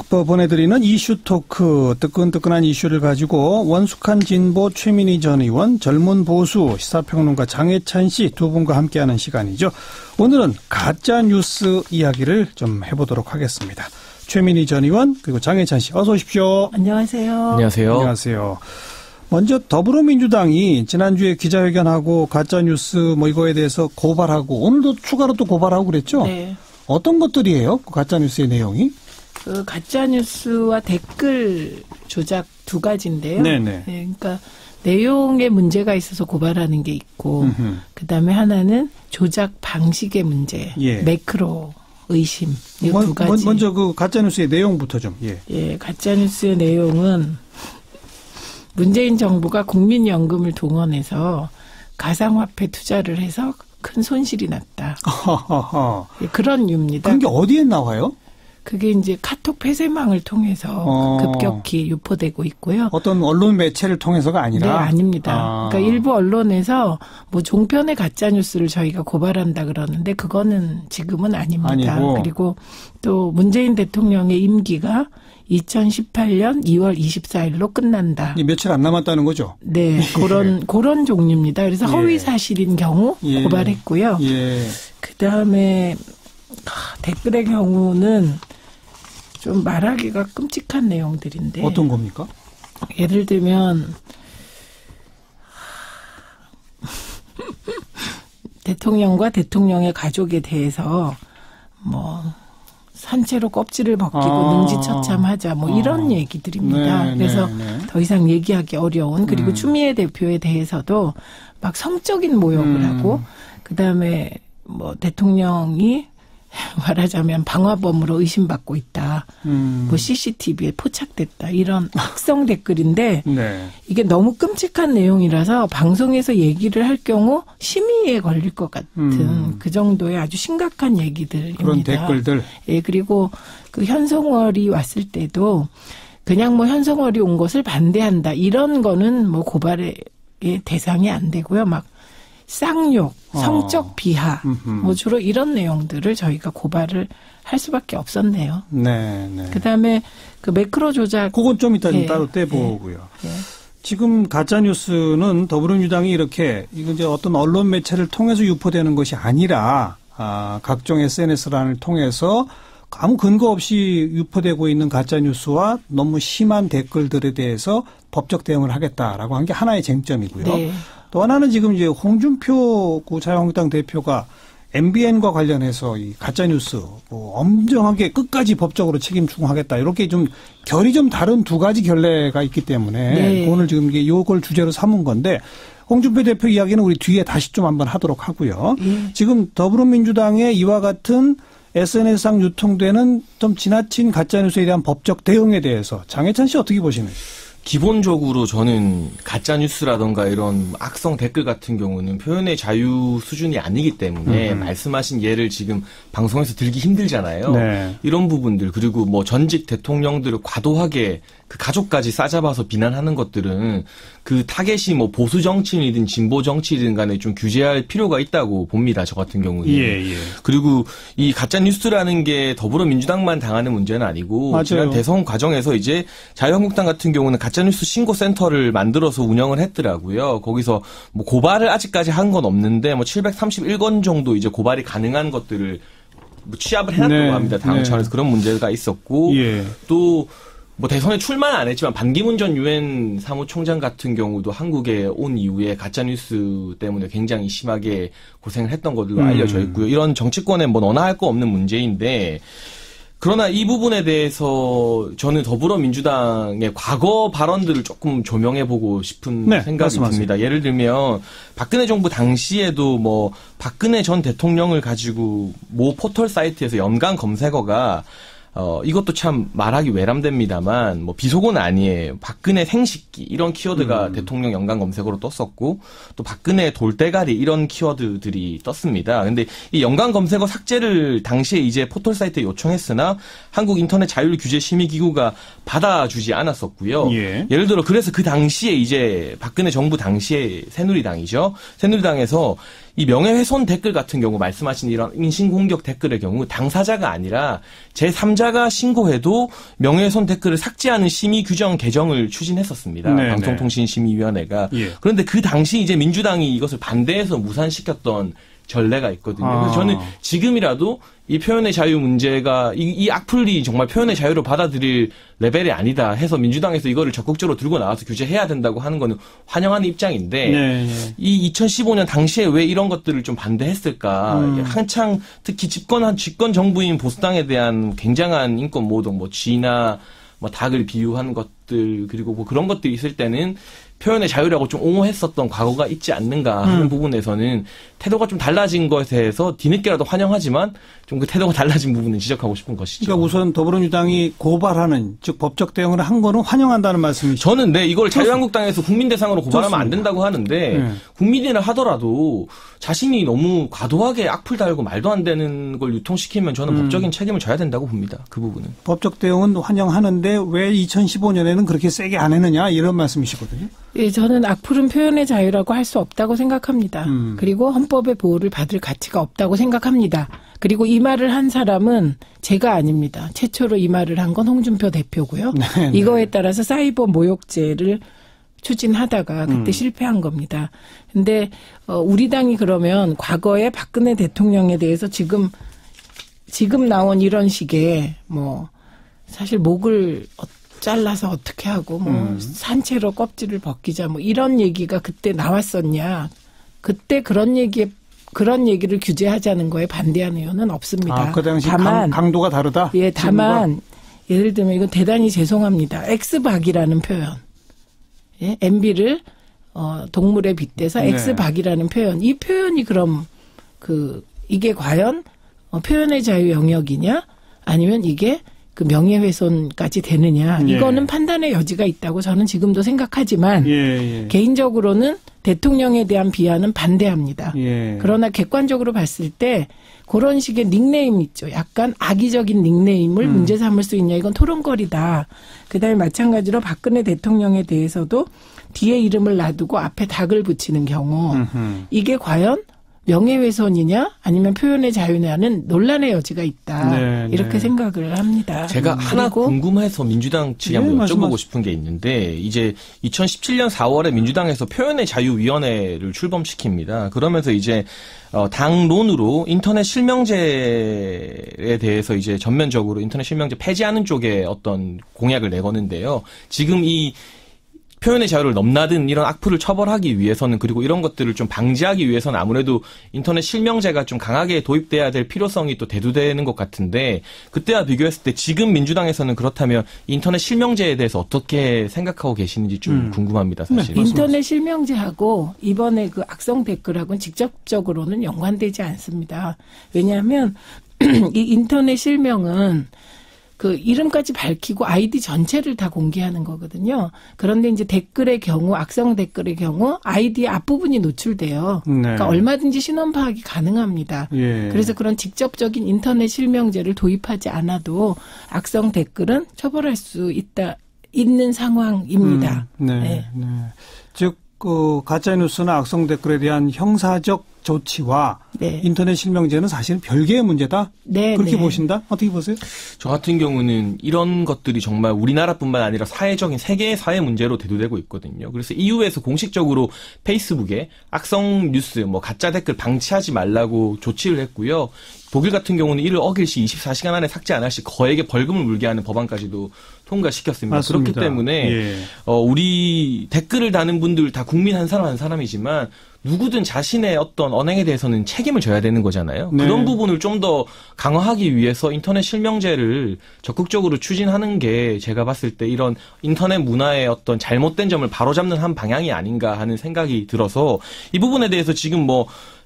보내드리는 이슈 토크, 뜨끈뜨끈한 이슈를 가지고 원숙한 진보 최민희 전 의원, 젊은 보수 시사평론가 장혜찬 씨 두 분과 함께하는 시간이죠. 오늘은 가짜 뉴스 이야기를 좀 해보도록 하겠습니다. 최민희 전 의원 그리고 장혜찬 씨 어서 오십시오. 안녕하세요. 안녕하세요. 안녕하세요. 먼저 더불어민주당이 지난주에 기자회견하고 가짜 뉴스 뭐 이거에 대해서 고발하고 오늘도 추가로 또 고발하고 그랬죠? 네. 어떤 것들이에요? 그 가짜 뉴스의 내용이? 그 가짜 뉴스와 댓글 조작 두 가지인데요. 네네. 네, 그러니까 내용에 문제가 있어서 고발하는 게 있고, 그 다음에 하나는 조작 방식의 문제, 예. 매크로 의심 이 두 가지. 먼저 그 가짜 뉴스의 내용부터 좀. 예. 예, 가짜 뉴스의 내용은 문재인 정부가 국민연금을 동원해서 가상화폐 투자를 해서 큰 손실이 났다. 예, 그런 류입니다. 그런 게 어디에 나와요? 그게 이제 카톡 폐쇄망을 통해서 급격히 유포되고 있고요. 어떤 언론 매체를 통해서가 아니라? 네, 아닙니다. 그러니까 일부 언론에서 뭐 종편의 가짜 뉴스를 저희가 고발한다 그러는데 그거는 지금은 아닙니다. 아니고. 그리고 또 문재인 대통령의 임기가 2018년 2월 24일로 끝난다. 며칠 안 남았다는 거죠? 네, 그런 종류입니다. 그래서 허위 사실인 경우 고발했고요. 예. 그다음에 댓글의 경우는 좀 말하기가 끔찍한 내용들인데. 어떤 겁니까? 예를 들면 대통령과 대통령의 가족에 대해서 뭐 산채로 껍질을 벗기고 능지처참하자 뭐 이런 얘기들입니다. 네, 그래서 네. 더 이상 얘기하기 어려운. 그리고 추미애 대표에 대해서도 막 성적인 모욕을 하고 그다음에 뭐 대통령이 말하자면 방화범으로 의심받고 있다. 뭐 CCTV에 포착됐다. 이런 악성 댓글인데 네. 이게 너무 끔찍한 내용이라서 방송에서 얘기를 할 경우 심의에 걸릴 것 같은 그 정도의 아주 심각한 얘기들입니다. 그런 댓글들. 예, 그리고 그 현송월이 왔을 때도 그냥 뭐 현송월이 온 것을 반대한다. 이런 거는 뭐 고발의 대상이 안 되고요. 막 쌍욕, 성적 비하, 뭐 주로 이런 내용들을 저희가 고발을 할 수밖에 없었네요. 네, 네. 그다음에 그 매크로 조작. 그건 좀 이따 좀 따로 떼보고요. 지금 가짜뉴스는 더불어민주당이 이렇게 이거 이제 어떤 언론 매체를 통해서 유포되는 것이 아니라 각종 SNS란을 통해서 아무 근거 없이 유포되고 있는 가짜뉴스와 너무 심한 댓글들에 대해서 법적 대응을 하겠다라고 한 게 하나의 쟁점이고요. 네. 또 하나는 지금 이제 홍준표 자유한국당 대표가 MBN과 관련해서 이 가짜뉴스 엄정하게 끝까지 법적으로 책임 추궁하겠다. 이렇게 좀 결이 좀 다른 두 가지 결례가 있기 때문에 네. 오늘 지금 이걸 주제로 삼은 건데 홍준표 대표 이야기는 우리 뒤에 다시 좀 한번 하도록 하고요. 지금 더불어민주당의 이와 같은 SNS상 유통되는 좀 지나친 가짜뉴스에 대한 법적 대응에 대해서 장해찬 씨 어떻게 보시나요? 기본적으로 저는 가짜뉴스라던가 이런 악성 댓글 같은 경우는 표현의 자유 수준이 아니기 때문에 말씀하신 예를 지금 방송에서 들기 힘들잖아요. 네. 이런 부분들 그리고 뭐 전직 대통령들을 과도하게 그 가족까지 싸잡아서 비난하는 것들은 그 타겟이 뭐 보수 정치인이든 진보 정치인이든 간에 좀 규제할 필요가 있다고 봅니다. 저 같은 경우는. 예. 그리고 이 가짜 뉴스라는 게 더불어민주당만 당하는 문제는 아니고 맞아요. 지난 대선 과정에서 이제 자유한국당 같은 경우는 가짜 뉴스 신고 센터를 만들어서 운영을 했더라고요. 거기서 뭐 고발을 아직까지 한 건 없는데 뭐 731건 정도 이제 고발이 가능한 것들을 뭐 취합을 해놨다고 합니다. 당 차원에서 그런 문제가 있었고 또 뭐 대선에 출마는 안 했지만 반기문 전 유엔 사무총장 같은 경우도 한국에 온 이후에 가짜뉴스 때문에 굉장히 심하게 고생을 했던 것으로 알려져 있고요. 이런 정치권에 뭐 너나 할 거 없는 문제인데 그러나 이 부분에 대해서 저는 더불어민주당의 과거 발언들을 조금 조명해보고 싶은 생각이 말씀하세요. 듭니다. 예를 들면 박근혜 정부 당시에도 뭐 박근혜 전 대통령을 가지고 모 포털 사이트에서 연관 검색어가 이것도 참 말하기 외람됩니다만, 뭐, 비속어는 아니에요. 박근혜 생식기, 이런 키워드가 대통령 연관 검색어로 떴었고, 또 박근혜 돌대가리, 이런 키워드들이 떴습니다. 근데 이 연관 검색어 삭제를 당시에 이제 포털사이트에 요청했으나, 한국인터넷자율규제심의기구가 받아주지 않았었고요. 예를 들어, 그래서 그 당시에 이제 박근혜 정부 당시에 새누리당이죠. 새누리당에서 이 명예훼손 댓글 같은 경우 말씀하신 이런 인신공격 댓글의 경우 당사자가 아니라 제3자가 신고해도 명예훼손 댓글을 삭제하는 심의 규정 개정을 추진했었습니다. 네네. 방송통신심의위원회가. 그런데 그 당시 이제 민주당이 이것을 반대해서 무산시켰던 전례가 있거든요. 그래서 저는 지금이라도 이 표현의 자유 문제가 이 악플이 정말 표현의 자유를 받아들일 레벨이 아니다 해서 민주당에서 이거를 적극적으로 들고 나와서 규제해야 된다고 하는 거는 환영하는 입장인데 이 2015년 당시에 왜 이런 것들을 좀 반대했을까? 한창 특히 집권 정부인 보수당에 대한 굉장한 인권 모독, 뭐 쥐나 뭐 닭을 비유한 것들 그리고 뭐 그런 것들이 있을 때는 표현의 자유라고 좀 옹호했었던 과거가 있지 않는가 하는 부분에서는 태도가 좀 달라진 것에 대해서 뒤늦게라도 환영하지만 좀 그 태도가 달라진 부분은 지적하고 싶은 것이죠. 그러니까 우선 더불어민주당이 고발하는 즉 법적 대응을 한 거는 환영한다는 말씀이시죠? 저는 이걸 자유한국당에서 국민 대상으로 고발하면 안 된다고 하는데 국민이라 하더라도 자신이 너무 과도하게 악플 달고 말도 안 되는 걸 유통시키면 저는 법적인 책임을 져야 된다고 봅니다. 그 부분은. 법적 대응은 환영하는데 왜 2015년에는 그렇게 세게 안 했느냐 이런 말씀이시거든요. 예, 저는 악플은 표현의 자유라고 할 수 없다고 생각합니다. 그리고 헌법의 보호를 받을 가치가 없다고 생각합니다. 그리고 이 말을 한 사람은 제가 아닙니다. 최초로 이 말을 한 건 홍준표 대표고요. 네네. 이거에 따라서 사이버 모욕죄를 추진하다가 그때 실패한 겁니다. 근데 우리 당이 그러면 과거에 박근혜 대통령에 대해서 지금 나온 이런 식의 뭐 사실 목을 잘라서 어떻게 하고 뭐 산채로 껍질을 벗기자 뭐 이런 얘기가 그때 나왔었냐. 그때 그런 얘기를 규제하자는 거에 반대하는 의원은 없습니다. 그 당시 다만 강도가 다르다? 예, 다만 예를 들면 이건 대단히 죄송합니다. 엑스박이라는 표현. 예, MB를 동물에 빗대서 엑스박이라는 표현. 이 표현이 그럼 이게 과연 표현의 자유 영역이냐? 아니면 이게 그 명예훼손까지 되느냐. 이거는 판단의 여지가 있다고 저는 지금도 생각하지만 개인적으로는 대통령에 대한 비하는 반대합니다. 그러나 객관적으로 봤을 때 그런 식의 닉네임 있죠. 약간 악의적인 닉네임을 문제 삼을 수 있냐. 이건 토론거리다. 그다음에 마찬가지로 박근혜 대통령에 대해서도 뒤에 이름을 놔두고 앞에 닭을 붙이는 경우 이게 과연 명예훼손이냐 아니면 표현의 자유냐는 논란의 여지가 있다. 네, 이렇게 네. 생각을 합니다. 제가 하나 궁금해서 민주당 측에 한번 여쭤보고 싶은 게 있는데 이제 2017년 4월에 민주당에서 표현의 자유위원회를 출범시킵니다. 그러면서 이제 당론으로 인터넷 실명제에 대해서 이제 전면적으로 인터넷 실명제 폐지하는 쪽에 어떤 공약을 내거는데요. 지금 이 표현의 자유를 넘나든 이런 악플을 처벌하기 위해서는 그리고 이런 것들을 좀 방지하기 위해서는 아무래도 인터넷 실명제가 좀 강하게 도입돼야 될 필요성이 또 대두되는 것 같은데 그때와 비교했을 때 지금 민주당에서는 그렇다면 인터넷 실명제에 대해서 어떻게 생각하고 계시는지 좀 궁금합니다. 사실. 인터넷 실명제하고 이번에 그 악성 댓글하고는 직접적으로는 연관되지 않습니다. 왜냐하면 이 인터넷 실명은 그 이름까지 밝히고 아이디 전체를 다 공개하는 거거든요. 그런데 이제 댓글의 경우, 악성 댓글의 경우 아이디의 앞부분이 노출돼요. 네. 그러니까 얼마든지 신원 파악이 가능합니다. 예. 그래서 그런 직접적인 인터넷 실명제를 도입하지 않아도 악성 댓글은 처벌할 수 있는 상황입니다. 네. 네. 네. 즉, 가짜뉴스나 악성 댓글에 대한 형사적 조치와 네. 인터넷 실명제는 사실 별개의 문제다? 네, 그렇게 네. 보신다? 어떻게 보세요? 저 같은 경우는 이런 것들이 정말 우리나라뿐만 아니라 사회적인 세계의 사회 문제로 대두되고 있거든요. 그래서 EU에서 공식적으로 페이스북에 악성 뉴스, 가짜 댓글 방치하지 말라고 조치를 했고요. 독일 같은 경우는 이를 어길 시 24시간 안에 삭제 안 할 시 거액의 벌금을 물게 하는 법안까지도 통과시켰습니다. 맞습니다. 그렇기 때문에 예. 우리 댓글을 다는 분들 다 국민 한 사람 한 사람이지만 누구든 자신의 어떤 언행에 대해서는 책임을 져야 되는 거잖아요. 네. 그런 부분을 좀 더 강화하기 위해서 인터넷 실명제를 적극적으로 추진하는 게 제가 봤을 때 이런 인터넷 문화의 어떤 잘못된 점을 바로잡는 한 방향이 아닌가 하는 생각이 들어서 이 부분에 대해서 지금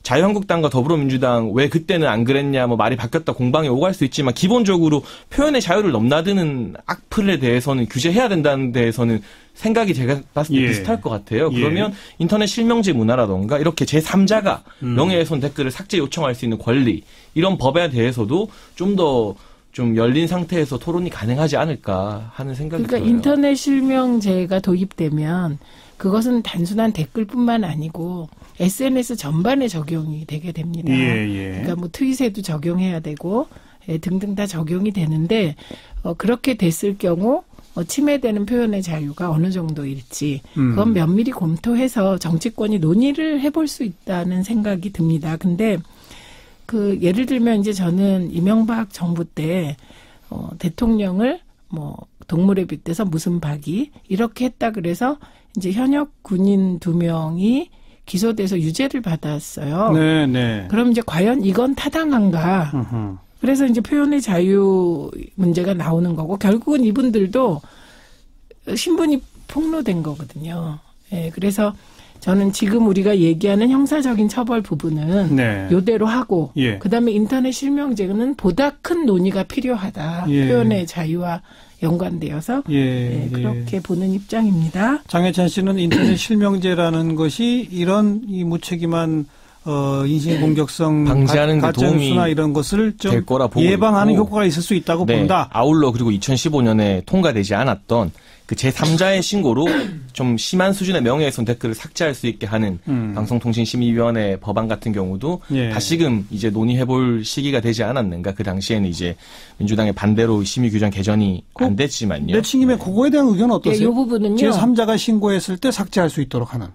자유한국당과 더불어민주당 왜 그때는 안 그랬냐 말이 바뀌었다 공방이 오갈 수 있지만 기본적으로 표현의 자유를 넘나드는 악플에 대해서는 규제해야 된다는 데에서는 생각이 제가 봤을 때 비슷할 것 같아요. 그러면 인터넷 실명제 문화라던가 이렇게 제3자가 명예훼손 댓글을 삭제 요청할 수 있는 권리 이런 법에 대해서도 좀 더 좀 열린 상태에서 토론이 가능하지 않을까 하는 생각이 들어요. 그러니까 인터넷 실명제가 도입되면 그것은 단순한 댓글뿐만 아니고 SNS 전반에 적용이 되게 됩니다. 그러니까 트윗에도 적용해야 되고 등등 다 적용이 되는데 그렇게 됐을 경우 침해되는 표현의 자유가 어느 정도일지 그건 면밀히 검토해서 정치권이 논의를 해볼 수 있다는 생각이 듭니다. 근데 예를 들면 이제 저는 이명박 정부 때 대통령을 동물에 빗대서 무슨 박이 이렇게 했다 그래서 이제 현역 군인 2명이 기소돼서 유죄를 받았어요. 네, 네. 그럼 이제 과연 이건 타당한가? 그래서 이제 표현의 자유 문제가 나오는 거고 결국은 이분들도 신분이 폭로된 거거든요. 예, 그래서 저는 지금 우리가 얘기하는 형사적인 처벌 부분은 네. 요대로 하고 예. 그다음에 인터넷 실명제는 보다 큰 논의가 필요하다. 예. 표현의 자유와 연관되어서 그렇게 보는 입장입니다. 장혜찬 씨는 인터넷 실명제라는 것이 이런 이 무책임한 인신공격성 방지하는 가짜뉴스나 이런 것을 좀 될 거라 보고 예방하는 있고. 효과가 있을 수 있다고 본다. 아울러 그리고 2015년에 통과되지 않았던 그 제3자의 신고로 좀 심한 수준의 명예훼손 댓글을 삭제할 수 있게 하는 방송통신심의위원회 법안 같은 경우도 다시금 이제 논의해볼 시기가 되지 않았는가. 그 당시에는 이제 민주당의 반대로 심의 규정 개정이 안 됐지만요. 내친김에 그거에 대한 의견은 어떠세요? 이 부분은요. 제3자가 신고했을 때 삭제할 수 있도록 하는.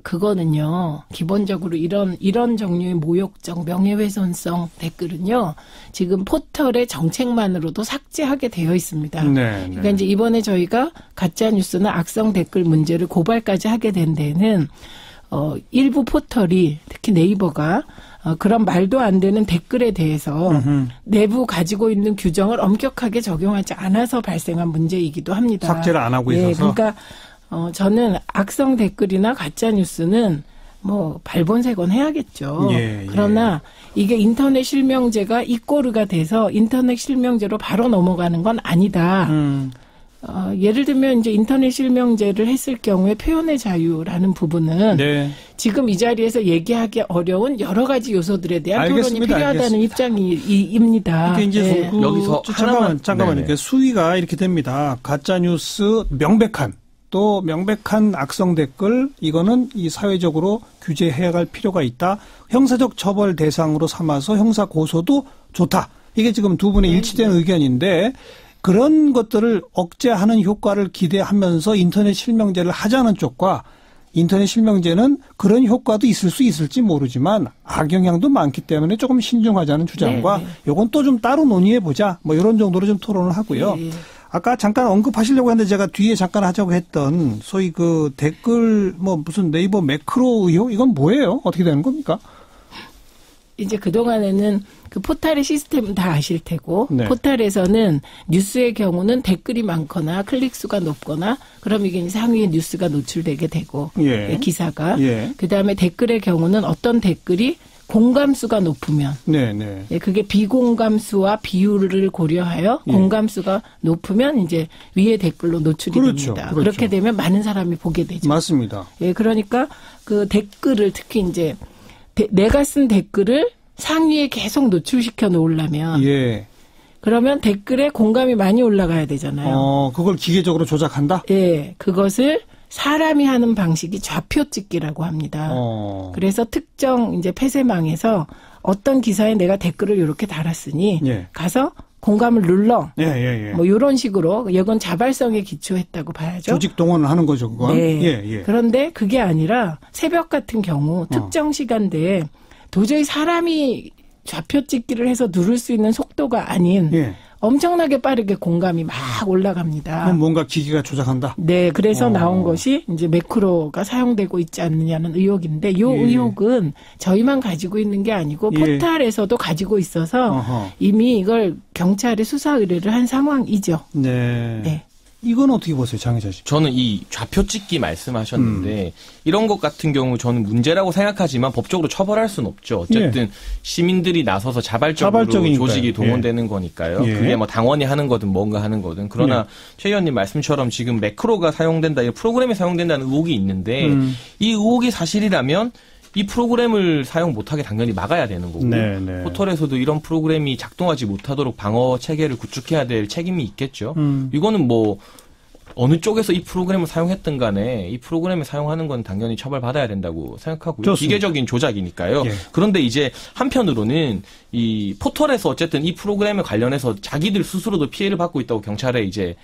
그거는요, 기본적으로 이런 종류의 모욕적, 명예훼손성 댓글은요, 지금 포털의 정책만으로도 삭제하게 되어 있습니다. 네, 그러니까 이제 이번에 저희가 가짜뉴스나 악성 댓글 문제를 고발까지 하게 된 데는, 일부 포털이, 특히 네이버가, 그런 말도 안 되는 댓글에 대해서 내부 가지고 있는 규정을 엄격하게 적용하지 않아서 발생한 문제이기도 합니다. 삭제를 안 하고 있어서. 그러니까, 저는 악성 댓글이나 가짜 뉴스는 발본색원 해야겠죠. 그러나 이게 인터넷 실명제가 이꼬르가 돼서 인터넷 실명제로 바로 넘어가는 건 아니다. 예를 들면 이제 인터넷 실명제를 했을 경우에 표현의 자유라는 부분은 지금 이 자리에서 얘기하기 어려운 여러 가지 요소들에 대한 토론이 필요하다는 입장입니다. 이제 여기서 잠깐만요. 수위가 이렇게 됩니다. 가짜 뉴스 명백한 또 명백한 악성 댓글 이거는 이 사회적으로 규제해야 할 필요가 있다. 형사적 처벌 대상으로 삼아서 형사 고소도 좋다. 이게 지금 두 분의 일치된 의견인데 그런 것들을 억제하는 효과를 기대하면서 인터넷 실명제를 하자는 쪽과 인터넷 실명제는 그런 효과도 있을 수 있을지 모르지만 악영향도 많기 때문에 조금 신중하자는 주장과 요건 또 좀 따로 논의해보자. 뭐 이런 정도로 좀 토론을 하고요. 아까 잠깐 언급하시려고 했는데 제가 뒤에 잠깐 하자고 했던 소위 그 댓글 뭐 무슨 네이버 매크로 의혹 이건 뭐예요? 어떻게 되는 겁니까? 이제 그동안에는 그 포탈의 시스템은 다 아실 테고 네. 포탈에서는 뉴스의 경우는 댓글이 많거나 클릭수가 높거나 그럼 이게 상위에 뉴스가 노출되게 되고 예. 기사가 예. 그다음에 댓글의 경우는 어떤 댓글이 공감수가 높으면 네네. 그게 비공감수와 비율을 고려하여 공감수가 높으면 이제 위에 댓글로 노출이 그렇죠. 됩니다. 그렇죠. 그렇게 되면 많은 사람이 보게 되죠. 맞습니다. 예, 그러니까 그 댓글을 특히 이제 내가 쓴 댓글을 상위에 계속 노출시켜 놓으려면 예. 그러면 댓글에 공감이 많이 올라가야 되잖아요. 그걸 기계적으로 조작한다? 예, 그것을 사람이 하는 방식이 좌표 찍기라고 합니다. 그래서 특정 이제 폐쇄망에서 어떤 기사에 내가 댓글을 이렇게 달았으니 예. 가서 공감을 눌러. 예. 뭐 이런 식으로 이건 자발성에 기초했다고 봐야죠. 조직 동원을 하는 거죠, 그건. 네. 예. 그런데 그게 아니라 새벽 같은 경우 특정 시간대에 도저히 사람이 좌표 찍기를 해서 누를 수 있는 속도가 아닌 엄청나게 빠르게 공감이 막 올라갑니다. 그럼 뭔가 기계가 조작한다? 네. 그래서 나온 것이 이제 매크로가 사용되고 있지 않느냐는 의혹인데 이 의혹은 저희만 가지고 있는 게 아니고 포탈에서도 가지고 있어서 이미 이걸 경찰에 수사 의뢰를 한 상황이죠. 네. 이건 어떻게 보세요, 장혜자 씨? 저는 이 좌표 찍기 말씀하셨는데 이런 것 같은 경우 저는 문제라고 생각하지만 법적으로 처벌할 수는 없죠. 어쨌든 시민들이 나서서 자발적으로 조직이 동원되는 거니까요. 그게 뭐 당원이 하는 거든 뭔가 하는 거든. 그러나 최 의원님 말씀처럼 지금 매크로가 사용된다, 이 프로그램이 사용된다는 의혹이 있는데 이 의혹이 사실이라면 이 프로그램을 사용 못하게 당연히 막아야 되는 거고 포털에서도 이런 프로그램이 작동하지 못하도록 방어 체계를 구축해야 될 책임이 있겠죠. 이거는 뭐 어느 쪽에서 이 프로그램을 사용했든 간에 이 프로그램을 사용하는 건 당연히 처벌받아야 된다고 생각하고요. 좋습니다. 기계적인 조작이니까요. 그런데 이제 한편으로는 이 포털에서 어쨌든 이 프로그램에 관련해서 자기들 스스로도 피해를 받고 있다고 경찰에 이제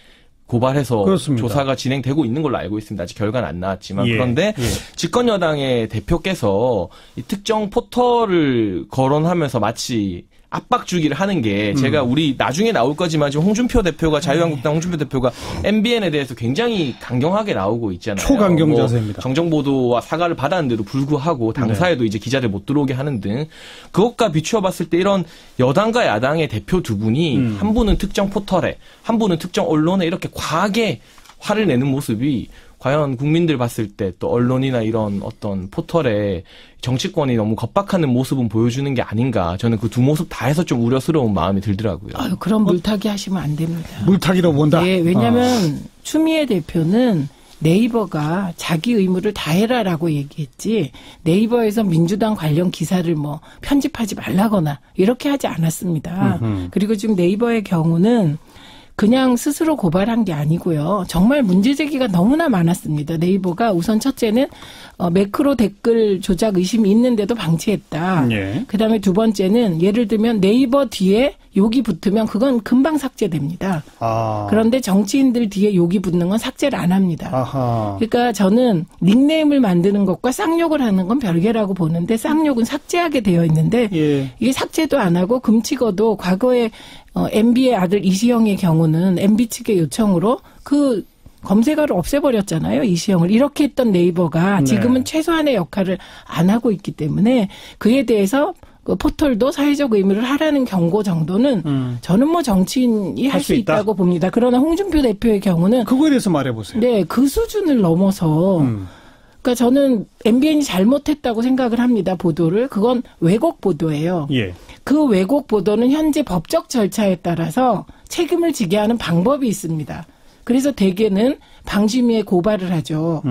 고발해서 그렇습니다. 조사가 진행되고 있는 걸로 알고 있습니다. 아직 결과는 안 나왔지만 그런데 집권 여당의 대표께서 이 특정 포털을 거론하면서 마치 압박 주기를 하는 게 제가 우리 나중에 나올 거지만 지금 홍준표 대표가 자유한국당 홍준표 대표가 MBN에 대해서 굉장히 강경하게 나오고 있잖아요. 초강경 자세입니다. 정정보도와 사과를 받았는데도 불구하고 당사에도 이제 기자들 못 들어오게 하는 등 그것과 비추어 봤을 때 이런 여당과 야당의 대표 두 분이 한 분은 특정 포털에 한 분은 특정 언론에 이렇게 과하게 화를 내는 모습이 과연 국민들 봤을 때 또 언론이나 이런 어떤 포털에 정치권이 너무 겁박하는 모습은 보여주는 게 아닌가. 저는 그 두 모습 다 해서 좀 우려스러운 마음이 들더라고요. 그런 물타기 하시면 안 됩니다. 물타기로 본다? 네, 왜냐하면 추미애 대표는 네이버가 자기 의무를 다해라라고 얘기했지 네이버에서 민주당 관련 기사를 뭐 편집하지 말라거나 이렇게 하지 않았습니다. 그리고 지금 네이버의 경우는 그냥 스스로 고발한 게 아니고요. 정말 문제 제기가 너무나 많았습니다. 네이버가 우선 첫째는 매크로 댓글 조작 의심이 있는데도 방치했다. 그다음에 두 번째는 예를 들면 네이버 뒤에 욕이 붙으면 그건 금방 삭제됩니다. 그런데 정치인들 뒤에 욕이 붙는 건 삭제를 안 합니다. 그러니까 저는 닉네임을 만드는 것과 쌍욕을 하는 건 별개라고 보는데 쌍욕은 삭제하게 되어 있는데 이게 삭제도 안 하고 금찍어도 과거에 MB의 아들 이시영의 경우는 MB 측의 요청으로 그 검색어를 없애버렸잖아요. 이시영을. 이렇게 했던 네이버가 지금은 최소한의 역할을 안 하고 있기 때문에 그에 대해서 그 포털도 사회적 의무를 하라는 경고 정도는 저는 뭐 정치인이 할 수 있다고 봅니다. 그러나 홍준표 대표의 경우는 그거에 대해서 말해보세요. 네, 그 수준을 넘어서 그러니까 저는 MBN이 잘못했다고 생각을 합니다. 보도를. 그건 왜곡 보도예요. 그 왜곡 보도는 현재 법적 절차에 따라서 책임을 지게 하는 방법이 있습니다. 그래서 대개는 방심위에 고발을 하죠.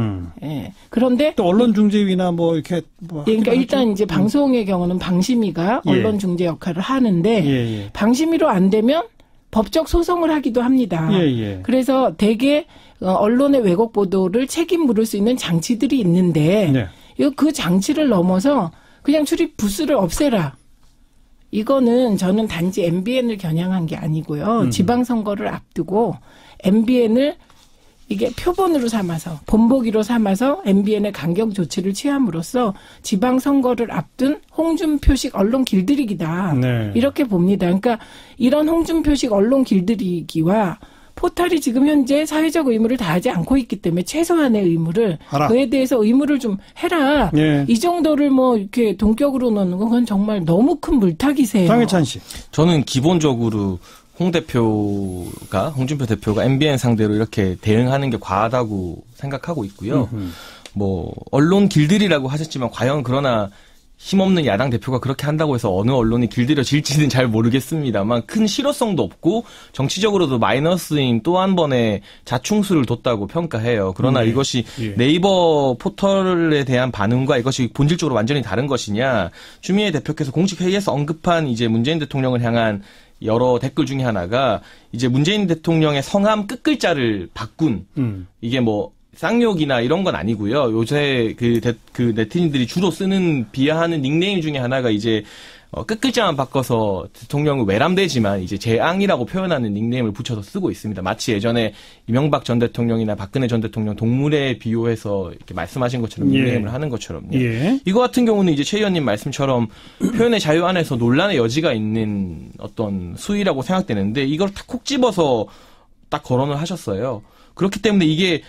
그런데 또 언론중재위나 뭐 이렇게 그러니까 일단 이제 방송의 경우는 방심위가 언론중재 역할을 하는데 방심위로 안 되면 법적 소송을 하기도 합니다. 그래서 대개 언론의 왜곡 보도를 책임 물을 수 있는 장치들이 있는데 그 장치를 넘어서 그냥 출입 부스를 없애라. 이거는 저는 단지 MBN을 겨냥한 게 아니고요. 지방선거를 앞두고 MBN을 이게 표본으로 삼아서 본보기로 삼아서 MBN의 강경 조치를 취함으로써 지방선거를 앞둔 홍준표식 언론 길들이기다. 이렇게 봅니다. 그러니까 이런 홍준표식 언론 길들이기와 포털이 지금 현재 사회적 의무를 다하지 않고 있기 때문에 최소한의 의무를 그에 대해서 의무를 좀 해라. 이 정도를 뭐 이렇게 동격으로 넣는 건 그건 정말 너무 큰 물타기세요. 장혜찬 씨. 저는 기본적으로 홍준표 대표가 MBN 상대로 이렇게 대응하는 게 과하다고 생각하고 있고요. 뭐 언론 길들이라고 하셨지만 과연 그러나 힘없는 야당 대표가 그렇게 한다고 해서 어느 언론이 길들여질지는 잘 모르겠습니다만 큰 실효성도 없고 정치적으로도 마이너스인 또 한 번의 자충수를 뒀다고 평가해요. 그러나 이것이 네이버 포털에 대한 반응과 이것이 본질적으로 완전히 다른 것이냐. 추미애 대표께서 공식 회의에서 언급한 이제 문재인 대통령을 향한 여러 댓글 중에 하나가 이제 문재인 대통령의 성함 끝글자를 바꾼 이게 뭐 쌍욕이나 이런 건 아니고요. 요새 그 네티즌들이 주로 쓰는 비하하는 닉네임 중에 하나가 이제 끝글자만 바꿔서 대통령은 외람되지만 이제 재앙이라고 표현하는 닉네임을 붙여서 쓰고 있습니다. 마치 예전에 이명박 전 대통령이나 박근혜 전 대통령 동물에 비유해서 이렇게 말씀하신 것처럼 닉네임을 하는 것처럼요. 이거 같은 경우는 이제 최 의원님 말씀처럼 표현의 자유 안에서 논란의 여지가 있는 어떤 수위라고 생각되는데 이걸 딱 콕 집어서 딱 거론을 하셨어요. 그렇기 때문에 이게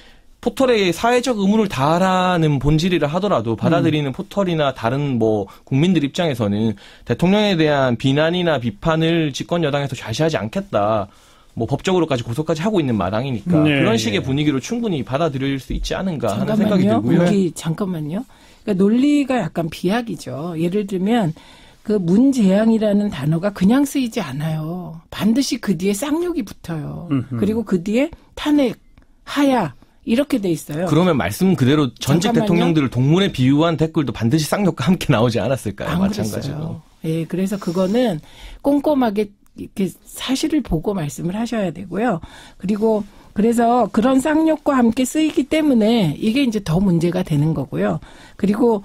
포털에 사회적 의무를 다하라는 본질이라 하더라도 받아들이는 포털이나 다른 뭐 국민들 입장에서는 대통령에 대한 비난이나 비판을 집권 여당에서 좌시하지 않겠다. 뭐 법적으로까지 고소까지 하고 있는 마당이니까 그런 식의 분위기로 충분히 받아들일 수 있지 않은가 하는 생각이 들고요. 잠깐만요. 그러니까 논리가 약간 비약이죠. 예를 들면 그 문재앙이라는 단어가 그냥 쓰이지 않아요. 반드시 그 뒤에 쌍욕이 붙어요. 그리고 그 뒤에 탄핵, 하야 이렇게 돼 있어요. 그러면 말씀 그대로 전직 대통령들을 동물에 비유한 댓글도 반드시 쌍욕과 함께 나오지 않았을까요? 마찬가지로. 예, 그래서 그거는 꼼꼼하게 이렇게 사실을 보고 말씀을 하셔야 되고요. 그리고 그래서 그런 쌍욕과 함께 쓰이기 때문에 이게 이제 더 문제가 되는 거고요. 그리고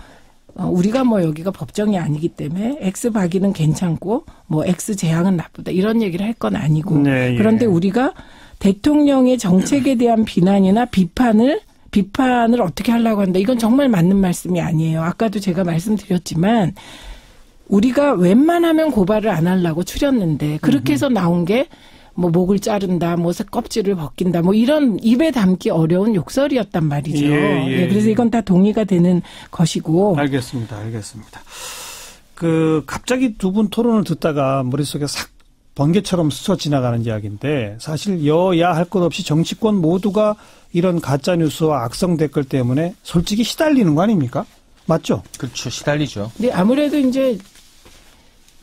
우리가 뭐 여기가 법정이 아니기 때문에 X 박이는 괜찮고 뭐 X 재앙은 나쁘다 이런 얘기를 할 건 아니고 그런데 우리가 대통령의 정책에 대한 비난이나 비판을 어떻게 하려고 한다. 이건 정말 맞는 말씀이 아니에요. 아까도 제가 말씀드렸지만 우리가 웬만하면 고발을 안 하려고 추렸는데 그렇게 해서 나온 게 뭐 목을 자른다, 뭐 껍질을 벗긴다, 뭐 이런 입에 담기 어려운 욕설이었단 말이죠. 그래서 이건 다 동의가 되는 것이고. 알겠습니다. 갑자기 두 분 토론을 듣다가 머릿속에 싹 번개처럼 스쳐 지나가는 이야기인데 사실 여야 할 것 없이 정치권 모두가 이런 가짜뉴스와 악성 댓글 때문에 솔직히 시달리는 거 아닙니까? 맞죠? 그렇죠. 시달리죠. 네, 아무래도 이제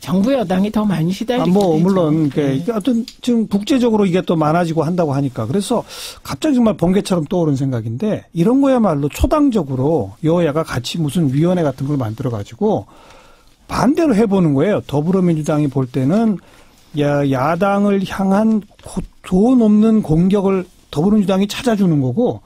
정부 여당이 더 많이 시달리게 되죠. 물론 어떤 지금 국제적으로 이게 또 많아지고 한다고 하니까 그래서 갑자기 정말 번개처럼 떠오른 생각인데 이런 거야말로 초당적으로 여야가 같이 무슨 위원회 같은 걸 만들어가지고 반대로 해보는 거예요. 더불어민주당이 볼 때는 야당을 향한 돈 없는 공격을 더불어민주당이 찾아주는 거고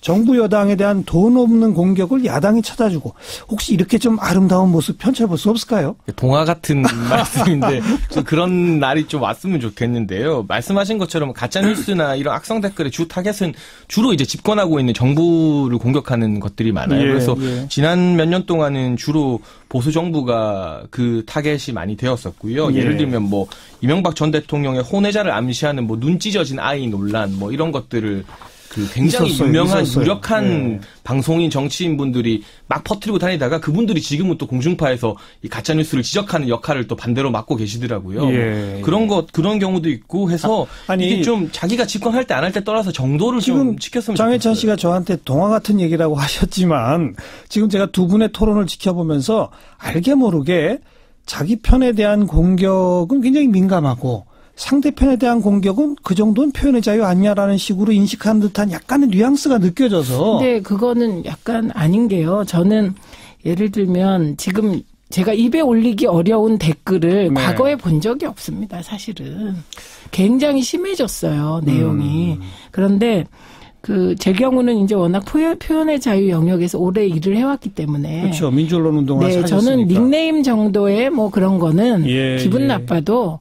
정부 여당에 대한 돈 없는 공격을 야당이 찾아주고 혹시 이렇게 좀 아름다운 모습 펼쳐볼 수 없을까요? 동화 같은 말씀인데 좀 그런 날이 좀 왔으면 좋겠는데요. 말씀하신 것처럼 가짜뉴스나 이런 악성 댓글의 주 타겟은 주로 이제 집권하고 있는 정부를 공격하는 것들이 많아요. 그래서 지난 몇 년 동안은 주로 보수 정부가 그 타겟이 많이 되었었고요. 예를 들면 뭐 이명박 전 대통령의 혼외자를 암시하는 뭐 눈 찢어진 아이 논란 뭐 이런 것들을 굉장히 유명한 유력한 방송인 정치인분들이 막 퍼뜨리고 다니다가 그분들이 지금은 또 공중파에서 이 가짜뉴스를 지적하는 역할을 또 반대로 맡고 계시더라고요. 그런 경우도 있고 해서 이게 좀 자기가 집권할 때 안 할 때 떠나서 정도를 좀 지켰으면 좋겠어요. 장혜찬 씨가 저한테 동화 같은 얘기라고 하셨지만 지금 제가 두 분의 토론을 지켜보면서 알게 모르게 자기 편에 대한 공격은 굉장히 민감하고 상대편에 대한 공격은 그 정도는 표현의 자유 아니냐라는 식으로 인식하는 듯한 약간의 뉘앙스가 느껴져서. 근데 그거는 약간 아닌 게요. 저는 예를 들면 지금 제가 입에 올리기 어려운 댓글을 과거에 본 적이 없습니다. 사실은 굉장히 심해졌어요, 내용이. 그런데 제 경우는 이제 워낙 표현의 자유 영역에서 오래 일을 해왔기 때문에. 그렇죠. 민주언론 운동을 하셨으니까. 저는 닉네임 정도의 뭐 그런 거는 기분 나빠도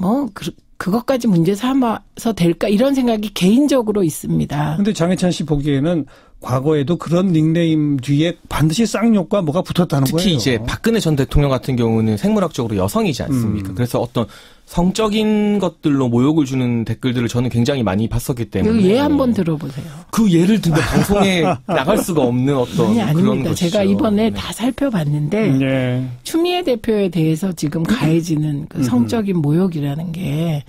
뭐 그것까지 문제 삼아서 될까 이런 생각이 개인적으로 있습니다. 근데 장해찬 씨 보기에는 과거에도 그런 닉네임 뒤에 반드시 쌍욕과 뭐가 붙었다는 거예요. 특히 이제 박근혜 전 대통령 같은 경우는 생물학적으로 여성이지 않습니까? 그래서 어떤 성적인 것들로 모욕을 주는 댓글들을 저는 굉장히 많이 봤었기 때문에. 예 한번 들어보세요. 그 예를 들면 방송에 나갈 수가 없는 어떤 아닙니다. 그런 것이죠. 제가 이번에 다 살펴봤는데 추미애 대표에 대해서 지금 가해지는 그 성적인 모욕이라는 게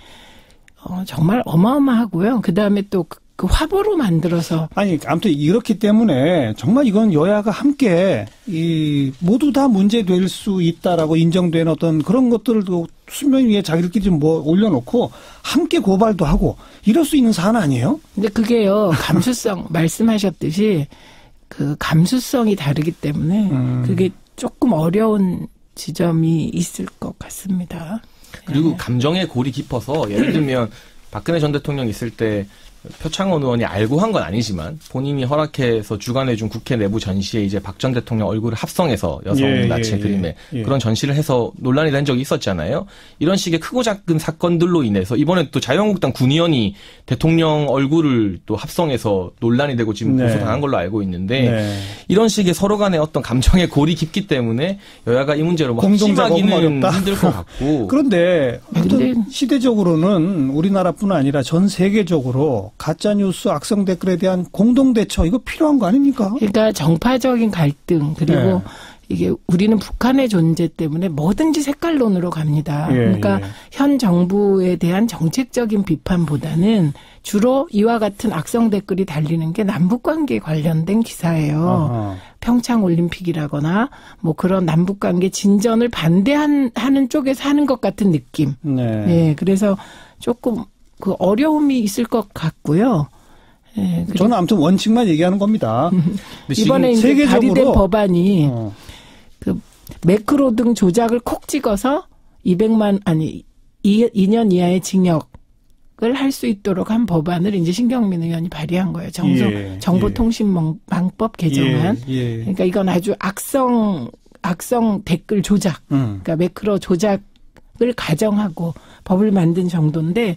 정말 어마어마하고요. 그다음에 또 그 화보로 만들어서. 아니, 아무튼 이렇기 때문에 정말 이건 여야가 함께 모두 다 문제될 수 있다라고 인정된 어떤 그런 것들도 수면 위에 자기들끼리 좀 뭐 올려놓고 함께 고발도 하고 이럴 수 있는 사안 아니에요? 근데 그게요, 감수성, 말씀하셨듯이 그 감수성이 다르기 때문에 그게 조금 어려운 지점이 있을 것 같습니다. 그리고 감정의 골이 깊어서 예를 들면 박근혜 전 대통령 있을 때 표창원 의원이 알고 한 건 아니지만 본인이 허락해서 주관해준 국회 내부 전시에 이제 박 전 대통령 얼굴을 합성해서 여성 나치의 그림에 그런 전시를 해서 논란이 된 적이 있었잖아요. 이런 식의 크고 작은 사건들로 인해서 이번에 또 자유한국당 군의원이 대통령 얼굴을 또 합성해서 논란이 되고 지금 고소당한 걸로 알고 있는데 이런 식의 서로 간의 어떤 감정의 골이 깊기 때문에 여야가 이 문제로 뭐 합심하기는 힘들 것 같고. 그런데 시대적으로는 우리나라뿐 아니라 전 세계적으로 가짜뉴스 악성 댓글에 대한 공동대처 이거 필요한 거 아닙니까? 그러니까 정파적인 갈등 그리고 이게 우리는 북한의 존재 때문에 뭐든지 색깔론으로 갑니다. 그러니까 현 정부에 대한 정책적인 비판보다는 주로 이와 같은 악성 댓글이 달리는 게 남북관계 관련된 기사예요. 평창올림픽이라거나 뭐 그런 남북관계 진전을 반대하는 쪽에서 하는 것 같은 느낌. 그래서 조금 그 어려움이 있을 것 같고요. 저는 아무튼 원칙만 얘기하는 겁니다. 이번에 이제 발의된 법안이 그 매크로 등 조작을 콕 찍어서 2년 이하의 징역을 할 수 있도록 한 법안을 이제 신경민 의원이 발의한 거예요. 정보통신망법 개정안. 그러니까 이건 아주 악성 댓글 조작, 그러니까 매크로 조작을 가정하고 법을 만든 정도인데.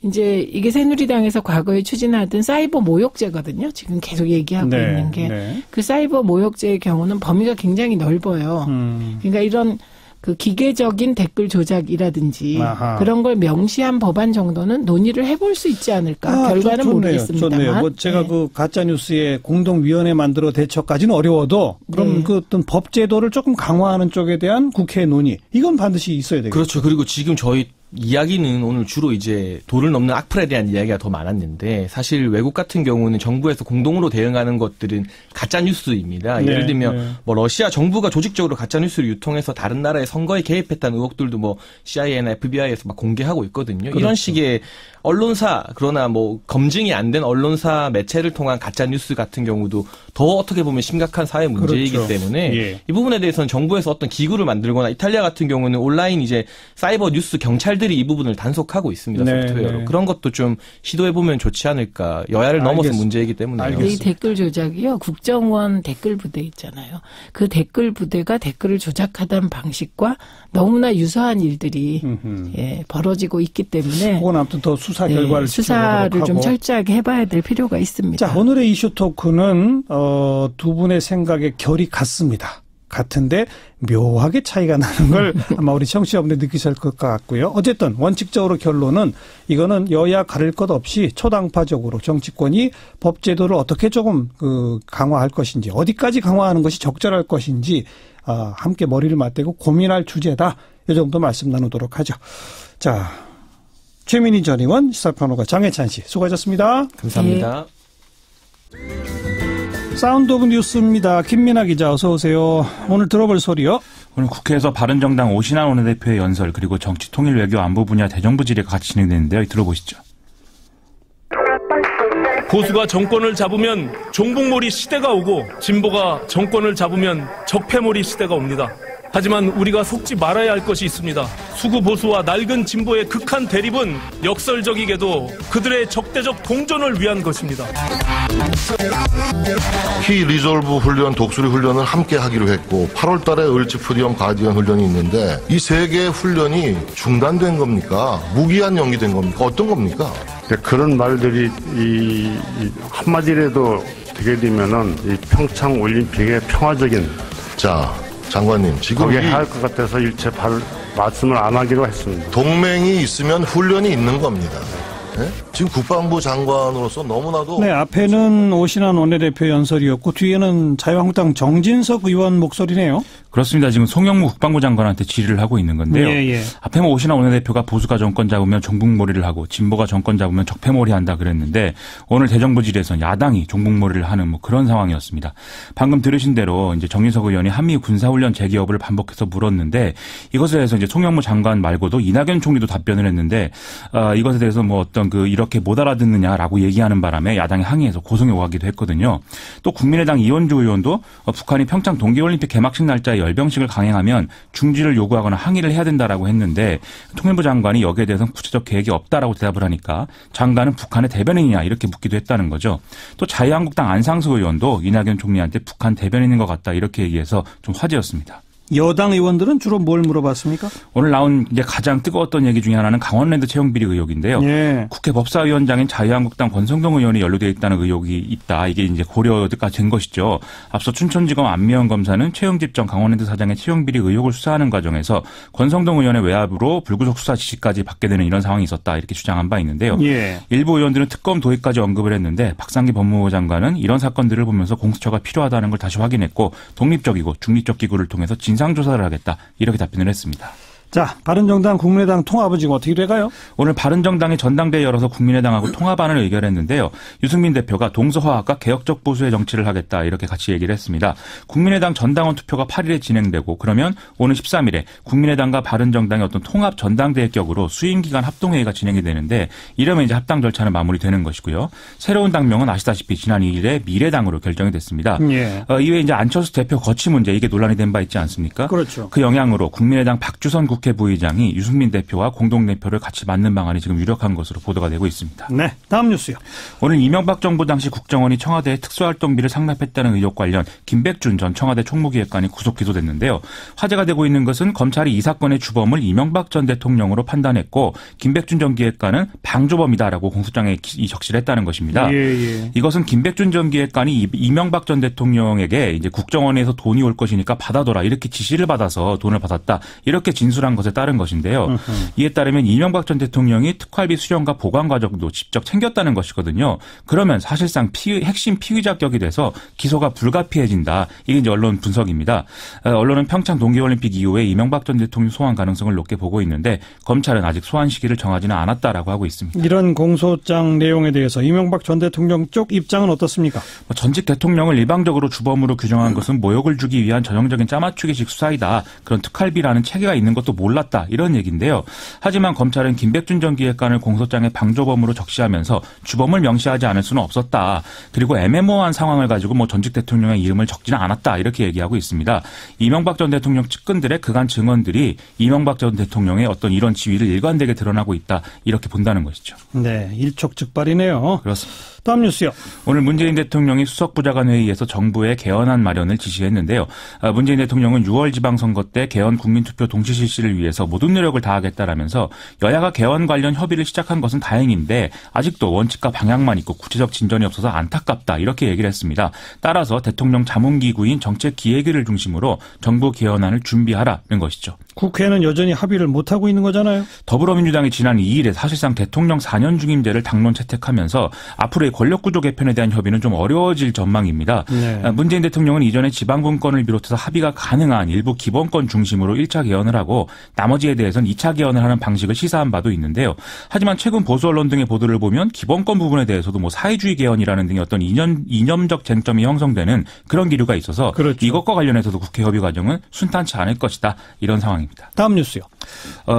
이제 이게 새누리당에서 과거에 추진하던 사이버 모욕죄거든요. 지금 계속 얘기하고 있는 게. 그 사이버 모욕죄의 경우는 범위가 굉장히 넓어요. 그러니까 이런 그 기계적인 댓글 조작이라든지 그런 걸 명시한 법안 정도는 논의를 해볼 수 있지 않을까. 결과는 모르겠습니다만. 좋네요. 뭐 제가 그 가짜뉴스의 공동위원회 만들어 대처까지는 어려워도 그럼 그 어떤 법 제도를 조금 강화하는 쪽에 대한 국회 논의 이건 반드시 있어야 되겠죠. 그렇죠. 그리고 지금 저희 이야기는 오늘 주로 이제 도를 넘는 악플에 대한 이야기가 더 많았는데 사실 외국 같은 경우는 정부에서 공동으로 대응하는 것들은 가짜 뉴스입니다. 예를 들면 뭐 러시아 정부가 조직적으로 가짜 뉴스를 유통해서 다른 나라의 선거에 개입했다는 의혹들도 뭐 CIA나 FBI에서 막 공개하고 있거든요. 그렇죠. 이런 식의 언론사 그러나 뭐 검증이 안 된 언론사 매체를 통한 가짜 뉴스 같은 경우도 더 어떻게 보면 심각한 사회 문제이기 때문에 이 부분에 대해서는 정부에서 어떤 기구를 만들거나 이탈리아 같은 경우는 온라인 이제 사이버 뉴스 경찰들이 이 부분을 단속하고 있습니다. 소프트웨어로. 그런 것도 좀 시도해보면 좋지 않을까. 여야를 넘어서 문제이기 때문에요. 이 댓글 조작이요. 국정원 댓글 부대 있잖아요. 그 댓글 부대가 댓글을 조작하던 방식과 너무나 유사한 일들이 벌어지고 있기 때문에 그건 아무튼 더 수사 결과를 수사를 좀 철저하게 해봐야 될 필요가 있습니다. 자, 오늘의 이슈 토크는 두 분의 생각의 결이 같습니다. 같은데 묘하게 차이가 나는 걸 아마 우리 청취자분들 느끼실 것 같고요. 어쨌든 원칙적으로 결론은 이거는 여야 가릴 것 없이 초당파적으로 정치권이 법 제도를 어떻게 조금 강화할 것인지 어디까지 강화하는 것이 적절할 것인지 함께 머리를 맞대고 고민할 주제다. 이 정도 말씀 나누도록 하죠. 자, 최민희 전 의원, 시사평론가 장해찬 씨 수고하셨습니다. 감사합니다. 사운드 오브 뉴스입니다. 김민아 기자 어서 오세요. 오늘 들어볼 소리요. 오늘 국회에서 바른정당 오신환 원내대표의 연설 그리고 정치통일 외교 안보 분야 대정부 질의가 같이 진행되는데요. 들어보시죠. 보수가 정권을 잡으면 종북몰이 시대가 오고 진보가 정권을 잡으면 적폐몰이 시대가 옵니다. 하지만 우리가 속지 말아야 할 것이 있습니다. 수구 보수와 낡은 진보의 극한 대립은 역설적이게도 그들의 적대적 공존을 위한 것입니다. 키 리졸브 훈련, 독수리 훈련을 함께 하기로 했고 8월 달에 을지프리엄 가디언 훈련이 있는데 이 세 개의 훈련이 중단된 겁니까? 무기한 연기된 겁니까? 어떤 겁니까? 그런 말들이 한마디라도 되게 되면은 이 평창 올림픽의 평화적인 자 장관님 지금 거기에 할 것 같아서 일체 말씀을 안 하기로 했습니다. 동맹이 있으면 훈련이 있는 겁니다. 네? 지금 국방부 장관으로서 너무나도 네, 앞에는 오신환 원내대표 연설이었고 뒤에는 자유한국당 정진석 의원 목소리네요. 그렇습니다. 지금 송영무 국방부 장관한테 질의를 하고 있는 건데요. 예. 앞에 오신환 원내대표가 보수가 정권 잡으면 종북몰이를 하고 진보가 정권 잡으면 적폐몰이한다 그랬는데 오늘 대정부 질의에서 야당이 종북몰이를 하는 그런 상황이었습니다. 방금 들으신 대로 이제 정진석 의원이 한미 군사훈련 재개 여부를 반복해서 물었는데 이것에 대해서 이제 송영무 장관 말고도 이낙연 총리도 답변을 했는데 이것에 대해서 어떤 이렇게 못 알아듣느냐라고 얘기하는 바람에 야당이 항의해서 고성에 오가기도 했거든요. 또 국민의당 이원주 의원도 북한이 평창 동계올림픽 개막식 날짜에 열병식을 강행하면 중지를 요구하거나 항의를 해야 된다라고 했는데 통일부 장관이 여기에 대해서는 구체적 계획이 없다라고 대답을 하니까 장관은 북한의 대변인이냐 이렇게 묻기도 했다는 거죠. 또 자유한국당 안상수 의원도 이낙연 총리한테 북한 대변인인 것 같다 이렇게 얘기해서 좀 화제였습니다. 여당 의원들은 주로 뭘 물어봤습니까? 오늘 나온 이제 가장 뜨거웠던 얘기 중에 하나는 강원랜드 채용비리 의혹인데요. 예. 국회 법사위원장인 자유한국당 권성동 의원이 연루되어 있다는 의혹이 있다. 이게 이제 고려가 된 것이죠. 앞서 춘천지검 안미연 검사는 최영집 전 강원랜드 사장의 채용비리 의혹을 수사하는 과정에서 권성동 의원의 외압으로 불구속 수사 지시까지 받게 되는 이런 상황이 있었다. 이렇게 주장한 바 있는데요. 예. 일부 의원들은 특검 도입까지 언급을 했는데 박상기 법무부 장관은 이런 사건들을 보면서 공수처가 필요하다는 걸 다시 확인했고 독립적이고 중립적 기구를 통해서 진상조사를 하겠다 이렇게 답변을 했습니다. 자, 바른정당 국민의당 통합은 지금 어떻게 돼가요? 오늘 바른정당이 전당대회 열어서 국민의당하고 통합안을 의결했는데요. 유승민 대표가 동서화합과 개혁적 보수의 정치를 하겠다 이렇게 같이 얘기를 했습니다. 국민의당 전당원 투표가 8일에 진행되고 그러면 오늘 13일에 국민의당과 바른정당의 어떤 통합 전당대회 격으로 수임기간 합동회의가 진행이 되는데 이러면 이제 합당 절차는 마무리되는 것이고요. 새로운 당명은 아시다시피 지난 2일에 미래당으로 결정이 됐습니다. 예. 이외에 이제 안철수 대표 거취 문제 이게 논란이 된 바 있지 않습니까? 그렇죠. 그 영향으로 국민의당 박주선 국회 부의장이 유승민 대표와 공동대표를 같이 맡는 방안이 지금 유력한 것으로 보도가 되고 있습니다. 네, 다음 뉴스요. 오늘 이명박 정부 당시 국정원이 청와대에 특수활동비를 상납했다는 의혹 관련 김백준 전 청와대 총무기획관이 구속 기소됐는데요. 화제가 되고 있는 것은 검찰이 이 사건의 주범을 이명박 전 대통령으로 판단했고 김백준 전 기획관은 방조범이다라고 공소장에 적시했다는 것입니다. 예. 이것은 김백준 전 기획관이 이명박 전 대통령에게 이제 국정원에서 돈이 올 것이니까 받아둬라 이렇게 지시를 받아서 돈을 받았다 이렇게 진술한 것에 따른 것인데요. 이에 따르면 이명박 전 대통령이 특활비 수령과 보관 과정도 직접 챙겼다는 것이거든요. 그러면 사실상 핵심 피의자격이 돼서 기소가 불가피해진다. 이게 이제 언론 분석입니다. 언론은 평창 동계올림픽 이후에 이명박 전 대통령 소환 가능성을 높게 보고 있는데 검찰은 아직 소환 시기를 정하지는 않았다라고 하고 있습니다. 이런 공소장 내용에 대해서 이명박 전 대통령 쪽 입장은 어떻습니까? 전직 대통령을 일방적으로 주범으로 규정한 것은 모욕을 주기 위한 전형적인 짜맞추기식 수사이다. 그런 특활비라는 체계가 있는 것도 몰랐다 이런 얘기인데요. 하지만 검찰은 김백준 전 기획관을 공소장의 방조범으로 적시하면서 주범을 명시하지 않을 수는 없었다. 그리고 애매모호한 상황을 가지고 전직 대통령의 이름을 적지는 않았다 이렇게 얘기하고 있습니다. 이명박 전 대통령 측근들의 그간 증언들이 이명박 전 대통령의 어떤 이런 지위를 일관되게 드러나고 있다 이렇게 본다는 것이죠. 네, 일촉즉발이네요. 그렇습니다. 다음 뉴스요. 오늘 문재인 대통령이 수석부장관 회의에서 정부의 개헌안 마련을 지시했는데요. 문재인 대통령은 6월 지방선거 때 개헌 국민투표 동시 실시를 위해서 모든 노력을 다하겠다라면서 여야가 개헌 관련 협의를 시작한 것은 다행인데 아직도 원칙과 방향만 있고 구체적 진전이 없어서 안타깝다 이렇게 얘기를 했습니다. 따라서 대통령 자문기구인 정책기획위를 중심으로 정부 개헌안을 준비하라는 것이죠. 국회는 여전히 합의를 못하고 있는 거잖아요. 더불어민주당이 지난 2일에 사실상 대통령 4년 중임제를 당론 채택하면서 앞으로의 권력구조 개편에 대한 협의는 좀 어려워질 전망입니다. 네. 문재인 대통령은 이전에 지방분권을 비롯해서 합의가 가능한 일부 기본권 중심으로 1차 개헌을 하고 나머지에 대해서는 2차 개헌을 하는 방식을 시사한 바도 있는데요. 하지만 최근 보수 언론 등의 보도를 보면 기본권 부분에 대해서도 사회주의 개헌이라는 등의 어떤 이념적 쟁점이 형성되는 그런 기류가 있어서 그렇죠. 이것과 관련해서도 국회 협의 과정은 순탄치 않을 것이다 이런 상황입니다. 다음 뉴스요.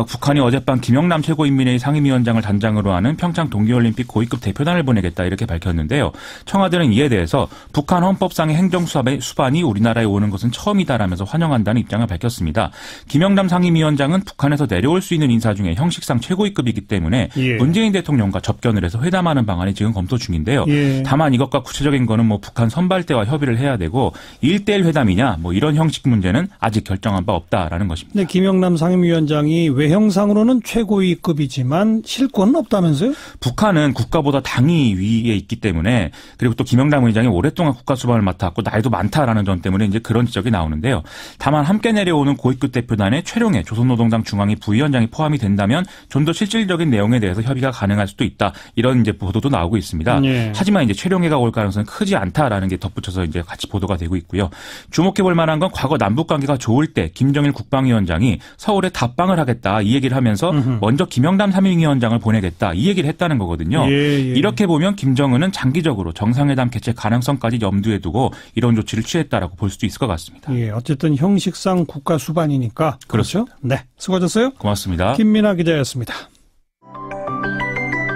북한이 어젯밤 김영남 최고인민회의 상임위원장을 단장으로 하는 평창 동계올림픽 고위급 대표단을 보내겠다 이렇게 이렇게 밝혔는데요. 청와대는 이에 대해서 북한 헌법상의 행정수반이 우리나라에 오는 것은 처음이다라면서 환영한다는 입장을 밝혔습니다. 김영남 상임위원장은 북한에서 내려올 수 있는 인사 중에 형식상 최고위급이기 때문에 문재인 대통령과 접견을 해서 회담하는 방안이 지금 검토 중인데요. 다만 이것과 구체적인 거는 뭐 북한 선발대와 협의를 해야 되고 1대1 회담이냐 뭐 이런 형식 문제는 아직 결정한 바 없다라는 것입니다. 네, 김영남 상임위원장이 외형상으로는 최고위급이지만 실권은 없다면서요? 북한은 국가보다 당이 위에 있기 때문에 그리고 또 김영남 의장이 오랫동안 국가 수반을 맡았고 나이도 많다라는 점 때문에 이제 그런 지적이 나오는데요. 다만 함께 내려오는 고위급 대표단에 최룡해 조선노동당 중앙위 부위원장이 포함이 된다면 좀 더 실질적인 내용에 대해서 협의가 가능할 수도 있다. 이런 이제 보도도 나오고 있습니다. 하지만 이제 최룡해가 올 가능성은 크지 않다라는 게 덧붙여서 이제 같이 보도가 되고 있고요. 주목해 볼 만한 건 과거 남북 관계가 좋을 때 김정일 국방위원장이 서울에 답방을 하겠다 이 얘기를 하면서 먼저 김영남 상임위원장을 보내겠다 이 얘기를 했다는 거거든요. 이렇게 보면 김정은은 장기적으로 정상회담 개최 가능성까지 염두에 두고 이런 조치를 취했다라고 볼 수도 있을 것 같습니다. 예, 어쨌든 형식상 국가 수반이니까 그렇죠. 네, 수고하셨어요. 고맙습니다. 김민아 기자였습니다.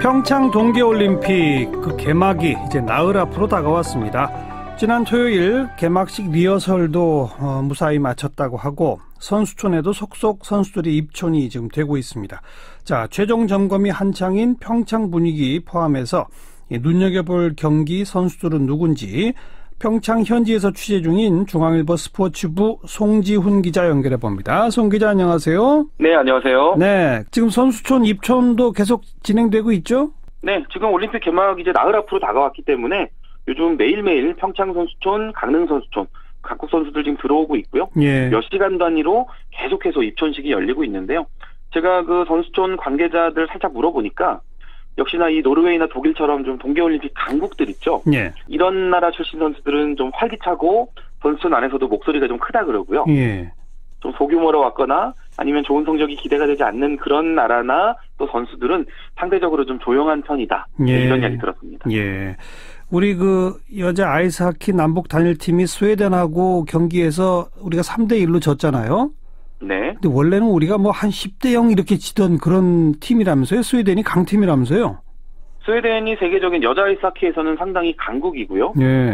평창 동계올림픽 그 개막이 이제 나흘 앞으로 다가왔습니다. 지난 토요일 개막식 리허설도 무사히 마쳤다고 하고 선수촌에도 속속 선수들의 입촌이 지금 되고 있습니다. 자, 최종 점검이 한창인 평창 분위기 포함해서 눈여겨볼 경기 선수들은 누군지 평창 현지에서 취재 중인 중앙일보 스포츠부 송지훈 기자 연결해 봅니다. 송 기자 안녕하세요. 네, 안녕하세요. 네, 지금 선수촌 입촌도 계속 진행되고 있죠? 네, 지금 올림픽 개막 이제 나흘 앞으로 다가왔기 때문에 요즘 매일매일 평창 선수촌, 강릉 선수촌 각국 선수들 지금 들어오고 있고요. 몇 시간 단위로 계속해서 입촌식이 열리고 있는데요. 제가 그 선수촌 관계자들 살짝 물어보니까 역시나 이 노르웨이나 독일처럼 좀 동계올림픽 강국들 있죠. 이런 나라 출신 선수들은 좀 활기차고 선수촌 안에서도 목소리가 좀 크다 그러고요. 좀 소규모로 왔거나 아니면 좋은 성적이 기대가 되지 않는 그런 나라나 또 선수들은 상대적으로 좀 조용한 편이다. 이런 이야기 들었습니다. 우리 그 여자 아이스하키 남북 단일팀이 스웨덴하고 경기에서 우리가 3대1로 졌잖아요. 네. 근데 원래는 우리가 뭐 한 10대0 이렇게 지던 그런 팀이라면서요? 스웨덴이 강팀이라면서요? 스웨덴이 세계적인 여자 아이스하키에서는 상당히 강국이고요.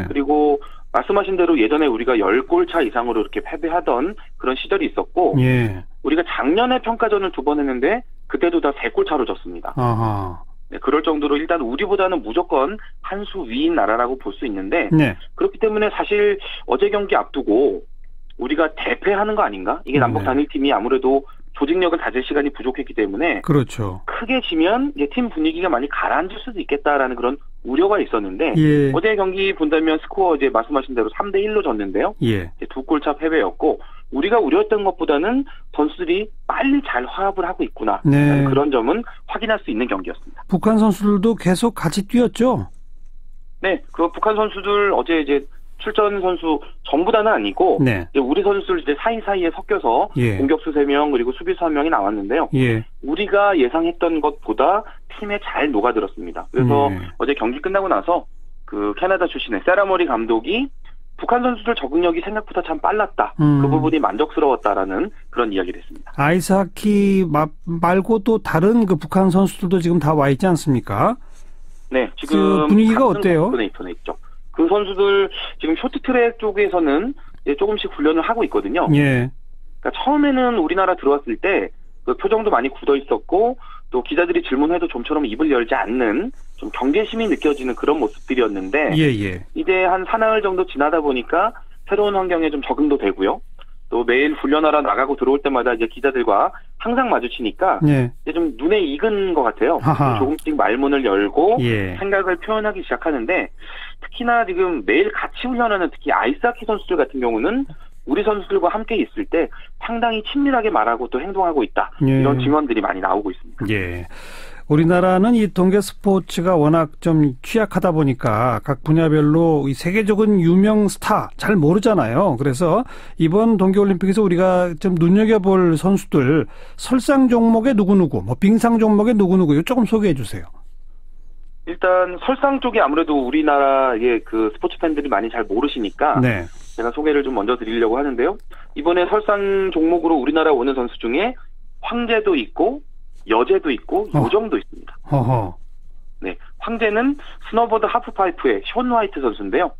그리고 말씀하신 대로 예전에 우리가 10골 차 이상으로 이렇게 패배하던 그런 시절이 있었고 우리가 작년에 평가전을 2번 했는데 그때도 다 3골 차로 졌습니다. 네, 그럴 정도로 일단 우리보다는 무조건 한 수 위인 나라라고 볼 수 있는데 그렇기 때문에 사실 어제 경기 앞두고 우리가 대패하는 거 아닌가? 이게 남북 단일팀이 아무래도 조직력을 다질 시간이 부족했기 때문에 그렇죠. 크게 지면 이제 팀 분위기가 많이 가라앉을 수도 있겠다라는 그런 우려가 있었는데 어제 경기 본다면 스코어 이제 말씀하신 대로 3대1로 졌는데요. 이제 2골 차 패배였고 우리가 우려했던 것보다는 선수들이 빨리 잘 화합을 하고 있구나. 그런 점은 확인할 수 있는 경기였습니다. 북한 선수들도 계속 같이 뛰었죠? 네, 그 북한 선수들 어제 이제 출전 선수 전부 다는 아니고 이제 우리 선수들 이제 사이사이에 섞여서 공격수 3명 그리고 수비수 1명이 나왔는데요. 우리가 예상했던 것보다 팀에 잘 녹아들었습니다. 그래서 어제 경기 끝나고 나서 그 캐나다 출신의 세라머리 감독이 북한 선수들 적응력이 생각보다 참 빨랐다. 그 부분이 만족스러웠다라는 그런 이야기를 했습니다. 아이스하키 말고 또 다른 그 북한 선수들도 지금 다 와 있지 않습니까? 네, 지금 그 분위기가 어때요? 있죠. 그 선수들 지금 쇼트트랙 쪽에서는 이제 조금씩 훈련을 하고 있거든요. 그러니까 처음에는 우리나라 들어왔을 때 그 표정도 많이 굳어 있었고 또 기자들이 질문해도 좀처럼 입을 열지 않는 좀 경계심이 느껴지는 그런 모습들이었는데 이제 한 사나흘 정도 지나다 보니까 새로운 환경에 좀 적응도 되고요. 또 매일 훈련하러 나가고 들어올 때마다 이제 기자들과 항상 마주치니까 이제 좀 눈에 익은 것 같아요. 조금씩 말문을 열고 생각을 표현하기 시작하는데 특히나 지금 매일 같이 훈련하는 특히 아이스하키 선수들 같은 경우는 우리 선수들과 함께 있을 때 상당히 친밀하게 말하고 또 행동하고 있다. 이런 증언들이 많이 나오고 있습니다. 우리나라는 이 동계 스포츠가 워낙 좀 취약하다 보니까 각 분야별로 이 세계적인 유명 스타 잘 모르잖아요. 그래서 이번 동계올림픽에서 우리가 좀 눈여겨볼 선수들 설상 종목에 누구누구, 뭐 빙상 종목에 누구누구 이거 조금 소개해 주세요. 일단 설상 쪽이 아무래도 우리나라의 그 스포츠 팬들이 많이 잘 모르시니까 제가 소개를 좀 먼저 드리려고 하는데요. 이번에 설상 종목으로 우리나라 오는 선수 중에 황제도 있고 여제도 있고 요정도 있습니다. 네, 황제는 스노보드 하프파이프의 션 화이트 선수인데요.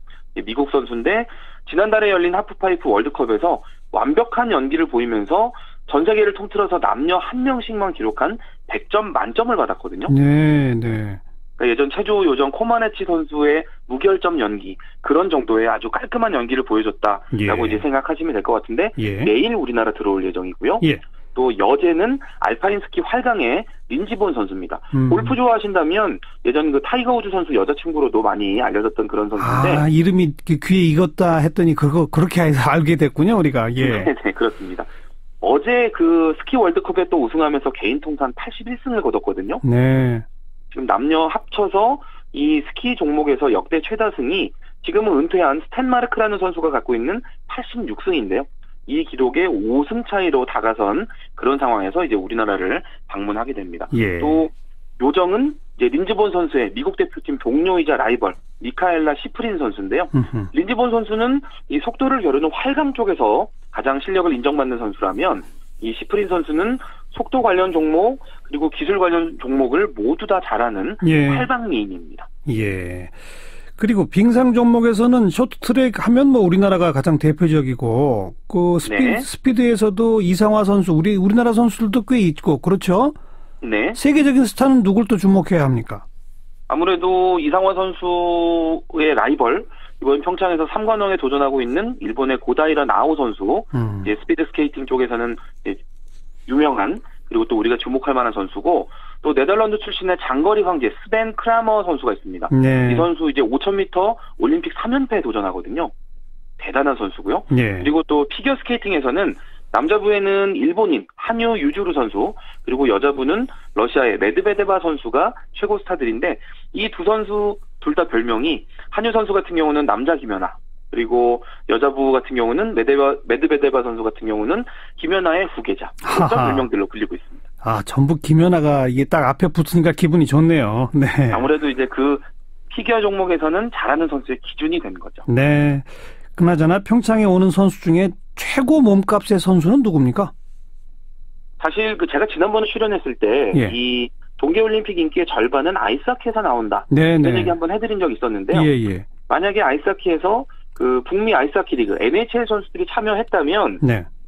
미국 선수인데 지난달에 열린 하프파이프 월드컵에서 완벽한 연기를 보이면서 전 세계를 통틀어서 남녀 한 명씩만 기록한 100점 만점을 받았거든요. 네, 네. 그러니까 예전 체조 요정 코마네치 선수의 무결점 연기, 그런 정도의 아주 깔끔한 연기를 보여줬다라고 이제 생각하시면 될 것 같은데 내일 우리나라 들어올 예정이고요. 또 여제는 알파인 스키 활강의 린지본 선수입니다. 골프 좋아하신다면 예전 그 타이거 우즈 선수 여자친구로도 많이 알려졌던 그런 선수인데. 아, 이름이 귀에 익었다 했더니 그렇게 해서 알게 됐군요, 우리가. 네, 그렇습니다. 어제 그 스키 월드컵에 또 우승하면서 개인 통산 81승을 거뒀거든요. 네. 지금 남녀 합쳐서 이 스키 종목에서 역대 최다승이 지금은 은퇴한 스탠마르크라는 선수가 갖고 있는 86승인데요. 이 기록에 5승 차이로 다가선 그런 상황에서 이제 우리나라를 방문하게 됩니다. 또 요정은 이제 린즈본 선수의 미국 대표팀 동료이자 라이벌 미카엘라 시프린 선수인데요. 린즈본 선수는 이 속도를 겨루는 활강 쪽에서 가장 실력을 인정받는 선수라면 이 시프린 선수는 속도 관련 종목 그리고 기술 관련 종목을 모두 다 잘하는 활강미인입니다. 예. 그리고 빙상 종목에서는 쇼트트랙 하면 뭐 우리나라가 가장 대표적이고 그 스피드에서도 이상화 선수 우리나라 선수들도 꽤 있고 그렇죠? 네. 세계적인 스타는 누굴 또 주목해야 합니까? 아무래도 이상화 선수의 라이벌 이번 평창에서 3관왕에 도전하고 있는 일본의 고다이라 나오 선수, 이제 스피드 스케이팅 쪽에서는 이제 유명한 그리고 또 우리가 주목할 만한 선수고 또 네덜란드 출신의 장거리 황제 스벤 크라머 선수가 있습니다. 이 선수 이제 5,000m 올림픽 3연패에 도전하거든요. 대단한 선수고요. 그리고 또 피겨 스케이팅에서는 남자부에는 일본인 한유 유주루 선수 그리고 여자부는 러시아의 메드베데바 선수가 최고 스타들인데 이 두 선수 둘 다 별명이 한유 선수 같은 경우는 남자 김연아 그리고 여자부 같은 경우는 메드베데바 선수 같은 경우는 김연아의 후계자 그런 별명들로 불리고 있습니다. 아, 전부 김연아가 이게 딱 앞에 붙으니까 기분이 좋네요. 네. 아무래도 이제 그 피겨 종목에서는 잘하는 선수의 기준이 되는 거죠. 네. 그나저나 평창에 오는 선수 중에 최고 몸값의 선수는 누굽니까? 사실 제가 지난번에 출연했을 때 이 동계올림픽 인기의 절반은 아이스하키에서 나온다. 이런 얘기 한번 해드린 적이 있었는데요. 만약에 아이스하키에서 그 북미 아이스하키 리그 NHL 선수들이 참여했다면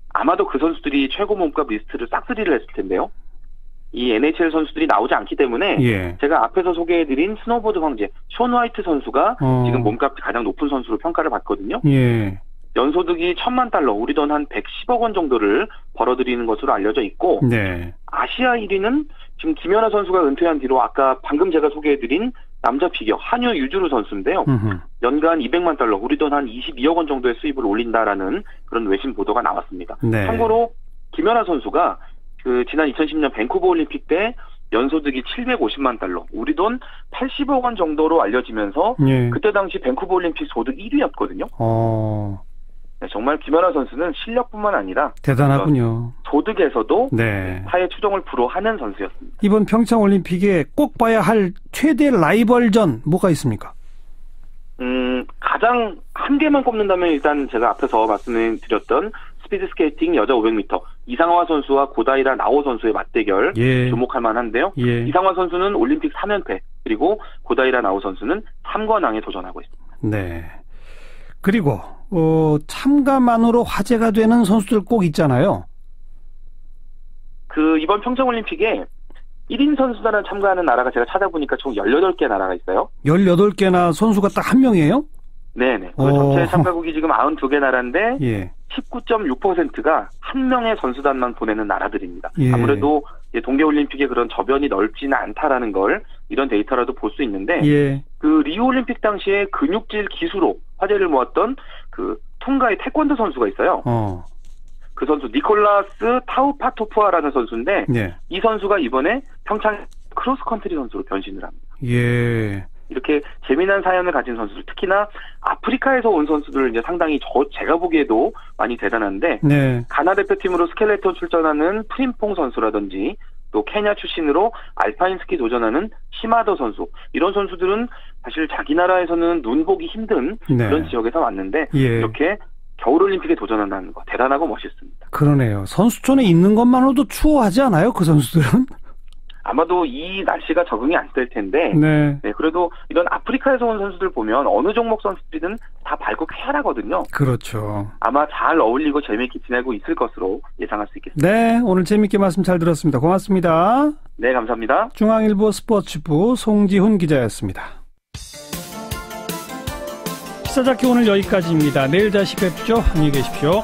아마도 그 선수들이 최고 몸값 리스트를 싹쓸이를 했을 텐데요. 이 NHL 선수들이 나오지 않기 때문에 제가 앞에서 소개해드린 스노보드 황제 션 화이트 선수가 지금 몸값이 가장 높은 선수로 평가를 받거든요. 연소득이 $10,000,000, 우리 돈 한 110억 원 정도를 벌어들이는 것으로 알려져 있고 아시아 1위는 지금 김연아 선수가 은퇴한 뒤로 아까 방금 제가 소개해드린 남자 피겨 한유 유주루 선수인데요. 연간 $200,000,000, 우리 돈 한 22억 원 정도의 수입을 올린다라는 그런 외신 보도가 나왔습니다. 참고로 김연아 선수가 그 지난 2010년 밴쿠버 올림픽 때 연소득이 $7,500,000, 우리 돈 80억 원 정도로 알려지면서 그때 당시 밴쿠버 올림픽 소득 1위였거든요. 네, 정말 김연아 선수는 실력뿐만 아니라 대단하군요. 소득에서도 타의 추종을 불허하는 선수였습니다. 이번 평창 올림픽에 꼭 봐야 할 최대 라이벌전 뭐가 있습니까? 가장 한 개만 꼽는다면 일단 제가 앞에서 말씀드렸던 스피드 스케이팅 여자 500m 이상화 선수와 고다이라 나오 선수의 맞대결 주목할 만한데요. 이상화 선수는 올림픽 3연패 그리고 고다이라 나오 선수는 3관왕에 도전하고 있습니다. 네. 그리고 참가만으로 화제가 되는 선수들 꼭 있잖아요. 그 이번 평창올림픽에 1인 선수단을 참가하는 나라가 제가 찾아보니까 총 18개 나라가 있어요. 18개나 선수가 딱 한 명이에요? 네네. 그 전체 참가국이 지금 92개 나라인데 19.6%가 한 명의 선수단만 보내는 나라들입니다. 아무래도 동계올림픽의 그런 저변이 넓지는 않다라는 걸 이런 데이터라도 볼 수 있는데 그 리우올림픽 당시에 근육질 기수로 화제를 모았던 그 퉁가의 태권도 선수가 있어요. 그 선수 니콜라스 타우파토프아라는 선수인데 이 선수가 이번에 평창 크로스컨트리 선수로 변신을 합니다. 이렇게 재미난 사연을 가진 선수들, 특히나 아프리카에서 온 선수들 이제 상당히 제가 보기에도 많이 대단한데 가나 대표팀으로 스켈레톤 출전하는 프림퐁 선수라든지 또 케냐 출신으로 알파인 스키 도전하는 시마더 선수, 이런 선수들은 사실 자기 나라에서는 눈 보기 힘든 그런 지역에서 왔는데 이렇게 겨울올림픽에 도전한다는 거 대단하고 멋있습니다. 그러네요. 선수촌에 있는 것만으로도 추워하지 않아요? 그 선수들은? 아마도 이 날씨가 적응이 안 될 텐데 네, 그래도 이런 아프리카에서 온 선수들 보면 어느 종목 선수들이든 다 밝고 쾌활하거든요. 그렇죠. 아마 잘 어울리고 재미있게 지내고 있을 것으로 예상할 수 있겠습니다. 네, 오늘 재미있게 말씀 잘 들었습니다. 고맙습니다. 네, 감사합니다. 중앙일보 스포츠부 송지훈 기자였습니다. 시사잡기 오늘 여기까지입니다. 내일 다시 뵙죠. 안녕히 계십시오.